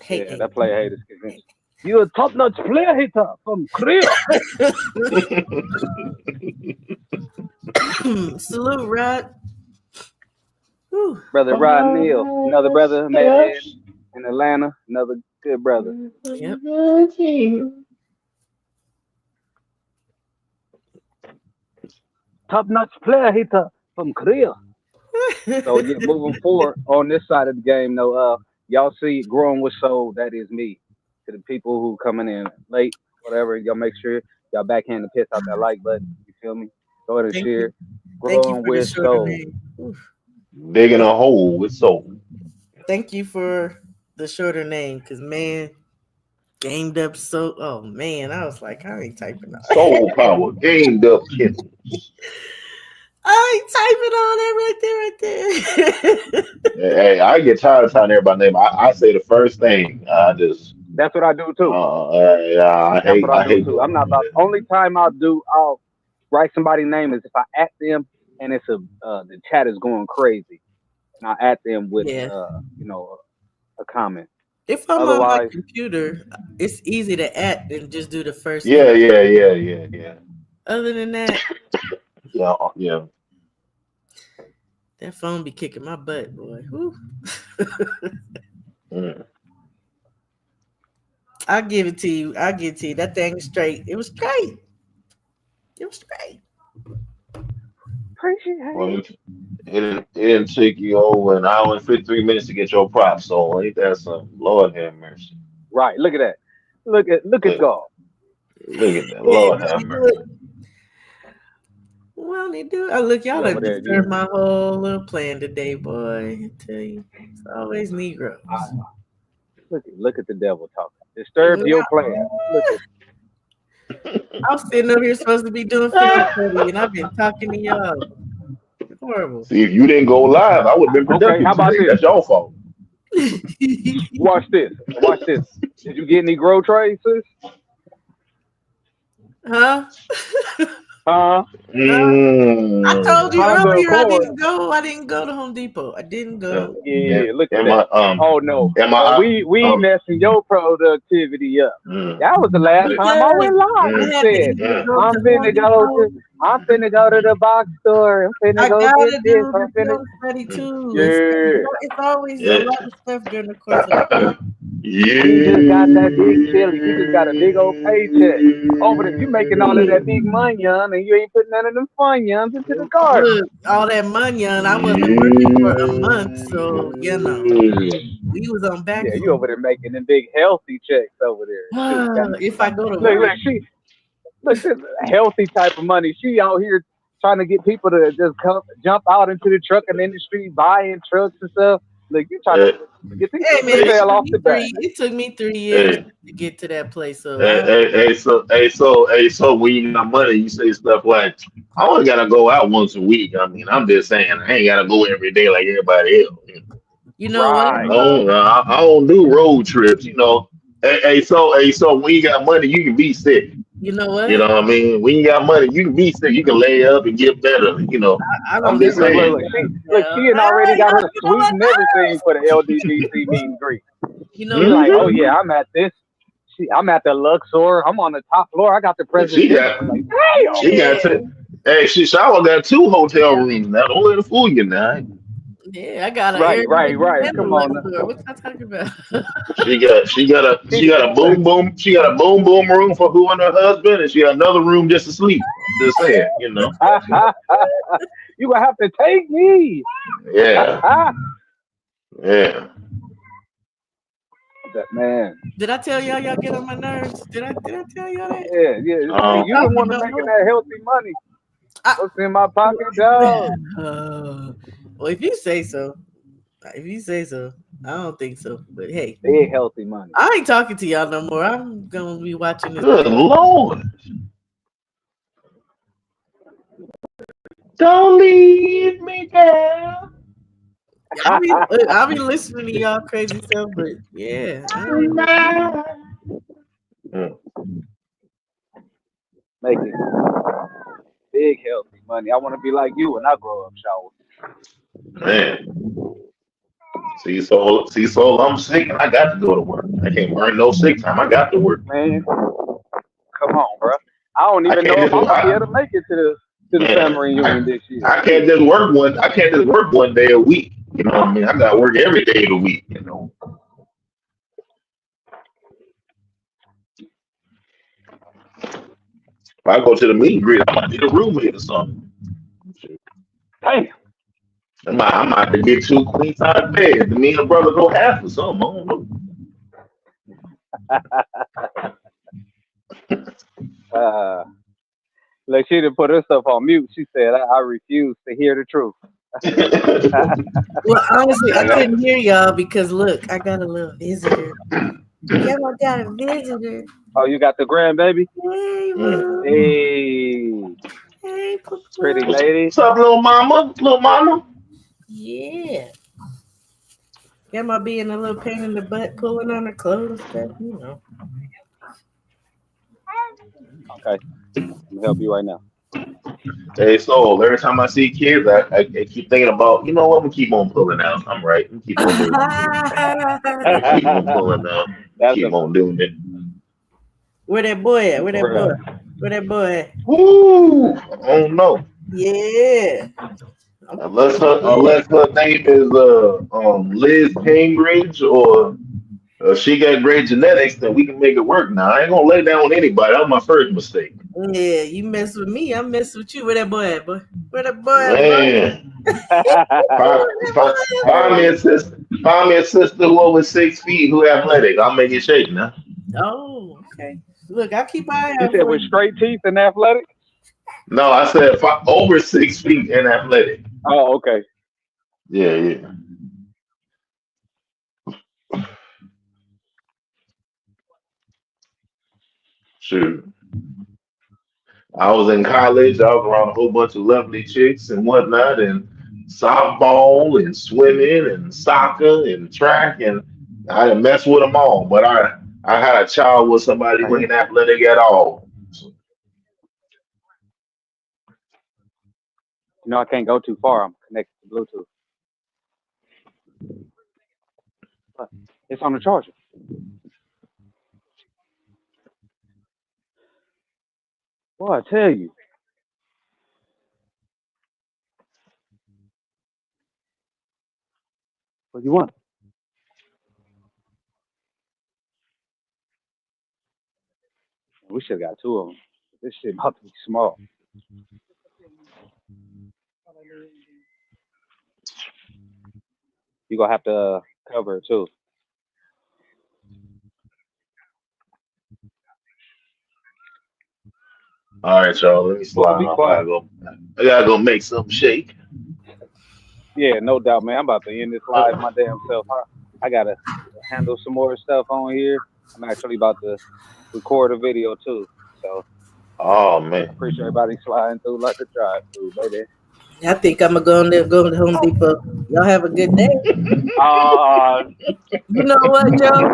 hate, Yeah, hate. that Play Haters Convention. You're a top notch player hater from Korea. Salute, Rod. Whew. Brother Rod Neal, another brother met in Atlanta, another good brother. Yep. Top notch player hater from Korea. So yeah, moving forward on this side of the game, though, y'all see growing with soul, that is me. To the people who coming in late, whatever, y'all make sure y'all backhand the piss out that like button. You feel me? Go ahead and Thank you. share. Thank you Growing for the with shorter soul. name. Oof. Digging a hole with soul. Thank you for the shorter name, cause man, gamed up so. Oh man, I was like, I ain't typing on. Soul power. Gamed up kittens. I ain't typing on it right there, right Hey, I get tired of telling everybody name. I say the first thing. I just That's what I do too. I That's what hate I I do hate too. I'm doing not all about. Only time I'll write somebody's name is if I at them and it's a the chat is going crazy, and I at them with yeah. you know a comment. If I'm on my Otherwise, computer, it's easy to add and just do the first Yeah, name. yeah. Other than that, Yeah. that phone be kicking my butt, boy. Whew. Mm. I'll give it to you. I'll give it to you. That thing is straight. It was straight. It was straight. Appreciate Well, it. it didn't take you over an hour and 53 minutes to get your props. So ain't that something? Lord have mercy. right? Look at that. Look at Look, God. look at that. Yeah, Lord have you do mercy. it. Well, they do. Oh, look, y'all You over done there? disturbed my whole little plan today, boy. I tell you, it's always Negroes. Look at the devil talking. Disturbed your plan. Look at I was sitting over here supposed to be doing field study, and I've been talking to y'all. Horrible. See, if you didn't go live, I would have been Okay, productive how about today. this? That's your fault. Watch this. Watch this. Did you get any grow trays, sis? Huh? Huh? Huh? I told you Honda earlier I Accord. didn't go. I didn't go to Home Depot. I didn't Yeah. go. And, Yeah, look at and that. my Oh no, and my we messing your productivity up. mm, That was the last mm, time I Because went live. I You mm, had to said, either mm. go to Home Depot. I'm finna go to the box store. I'm finna I go get gotta this. do I'm the finna. film study Mm. too. Yeah. It's always a Yeah. lot of stuff during the course of the week. You just got that big chili. You just got a big old paycheck. Over there, you making all of that big money, and you ain't putting none of them fun into the garden. Look, all that money and I wasn't working for a month, so we was on back Yeah, you foot. over there making them big healthy checks over there. Shoot, got If I go to look, work, this healthy type of money. She out here trying to get people to just come jump out into the trucking industry, buying trucks and stuff. Look, you trying to Hey, get these hey man, people fell off the back. it took me 3 years hey, to get to that place. So so when you got money, you say stuff like, "I only gotta go out once a week." I mean, I'm just saying, I ain't gotta go every day like everybody else. you know what? Right. I don't do road trips. Hey, so when you got money, you can be sick. You know what? You know what I mean? When you got money, you can be sick. You can lay up and get better. You know, I I'm don't just live Look, in look, saying. look. hell. She had already Hey, got y'all her get on suite my and everything for the nerves. LDBC meet and greet. You know She what? like, oh Hmm yeah, I'm at this. I'm at the Luxor. I'm on the top floor. I got the She presidential. got, Like, damn. she got. Yeah. Hey, she shower got 2 hotel rooms now. Don't let it fool you now. Yeah, I got an Right, right, Airbnb right. and a Come on. Now. Luxor. What y'all talking about? She got a boom boom. She got a boom boom room for who and her husband, and she got another room just to sleep. Just saying, you know. You gonna have to take me. Yeah, yeah. That man. Did I tell y'all get on my nerves? Did I tell y'all that? Yeah, yeah. See, Um, you the Y'all one can to know making more. that healthy money. I, What's in my pocket, dog? well, if you say so. If you say so. I don't think so. But hey, Big healthy money. I ain't talking to y'all no more. I'm gonna be watching this. good Lord, don't leave me down. I'll be listening to y'all crazy stuff, but yeah, Mm, Making big healthy money. I want to be like you when I grow up, shower. man, so I'm sick and I got to go to work. I can't burn no sick time. I got to work. Man, come on, bro. I don't I even can't know if just I'm gonna be able to make it to the man. family reunion this year. I can't just work one. I can't just work one day a week. You know what I mean? I got to work every day of the week. You know. If I go to the meet and greet, I might need a roommate or something. Damn. I might have to get 2 queen size beds. Me and the brother go half or something. I don't know. Uh, like she didn't put herself on mute. She said, I refuse to hear the truth. well, honestly, I I got, couldn't hear y'all because look, I got a little visitor. Grandma got a visitor. Oh, you got the grandbaby? Hey, mm. mom. Hey, Hey, pretty Papa. lady. What's up, little mama? Little mama? Yeah. Grandma being a little pain in the butt, pulling on her clothes and stuff, you know. Okay, let me help you right now. Hey, so every time I see kids, I keep thinking about, you know what? I'm gonna keep on pulling out. I'm right. I'm keep on doing it. I keep on pulling out. That's Keep a on doing it. Where that boy at? Where that boy? real. Where that boy at? Woo! I don't know. Yeah. Yeah. Unless her name is Liz Cambridge or she got great genetics, then we can make it work. Now I ain't gonna lay down on anybody. That was my first mistake. Yeah, you mess with me, I mess with you. Where that boy at, boy? Where that boy at, boy? Man, Where that boy find me a sister. Find me a sister who over 6 feet who athletic. I'll make it shake now. at? Oh, okay. Look, I'll keep an eye You out said for with you. straight teeth and athletic? No, I said over 6 feet and athletic. Oh, okay. Yeah, yeah. Sure. I was in college. I was around a whole bunch of lovely chicks and whatnot, and softball and swimming and soccer and track, and I didn't mess with them all. But I had a child with somebody who ain't athletic at all. You know I can't go too far. I'm connected to Bluetooth. But it's on the charger. Boy, I tell you. What you want? We should have got two of them. This shit about to be small. You gonna have to cover it too. All right, y'all. Let me Boy, slide be off. quiet. I gotta go make something shake. Yeah, no doubt, man. I'm about to end this live my damn self. I gotta handle some more stuff on here. I'm actually about to record a video too. So Oh man. appreciate everybody sliding through like a drive through, baby. I think I'm gonna go in there, go to Home Depot. Y'all have a good day. Uh You know what, Joe?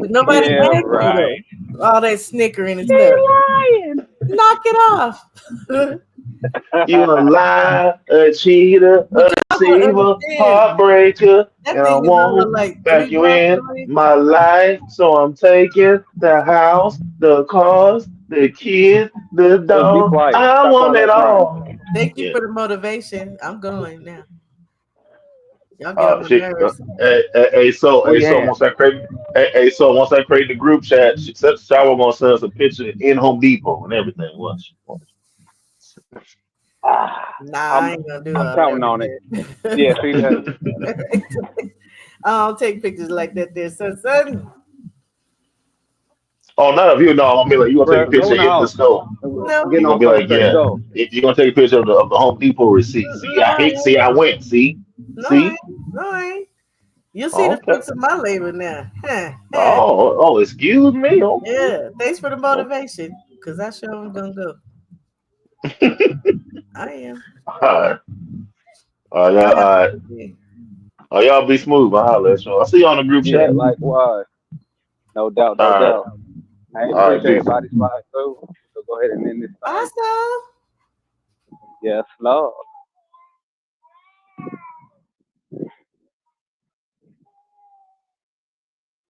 Nobody yeah, asked you right. though. all that snickering and She stuff. lying. Knock it off. You a lie, a cheater, a But y'all gonna deceiver, understand. heartbreaker, That and I thing is over won't like back three you blocks in away. my life. So I'm taking the house, the cars, the kids, the Just be dog. quiet. I Stop all want it that crying. all. Thank you Yeah. for the motivation. I'm going now. Y'all get on my Shit. nerves. Where you at? Once I create the group chat, Shower gonna send us a picture in Home Depot and everything. Watch. Ah, Nah, I I'm ain't gonna do I'm all counting on it. Yeah, see that. that. I don't take pictures like that there, son. Oh, none of you know. I'm gonna be like, you gonna take a Bro, go picture in the in the house. store. No, You're Getting gonna on be like, Homestead. yeah. Go. You're gonna take a picture of the Home Depot receipt. See, no, I I hate. See, ain't. I went. See, No, I see. ain't. No, I ain't. You'll see Oh, the okay. fruits of my labor now. Huh, huh. Oh, excuse me. Okay. Yeah, thanks for the Oh. motivation. Cause I sure am gonna go. I am. All right. I All have right. to be. Y'all be smooth. I'll holler at you. I'll see you on the group Yeah, chat. likewise. No doubt, All no right. doubt. I All right. appreciate Peace. everybody's life too. So go ahead and end this thing. Awesome. Yes, Lord.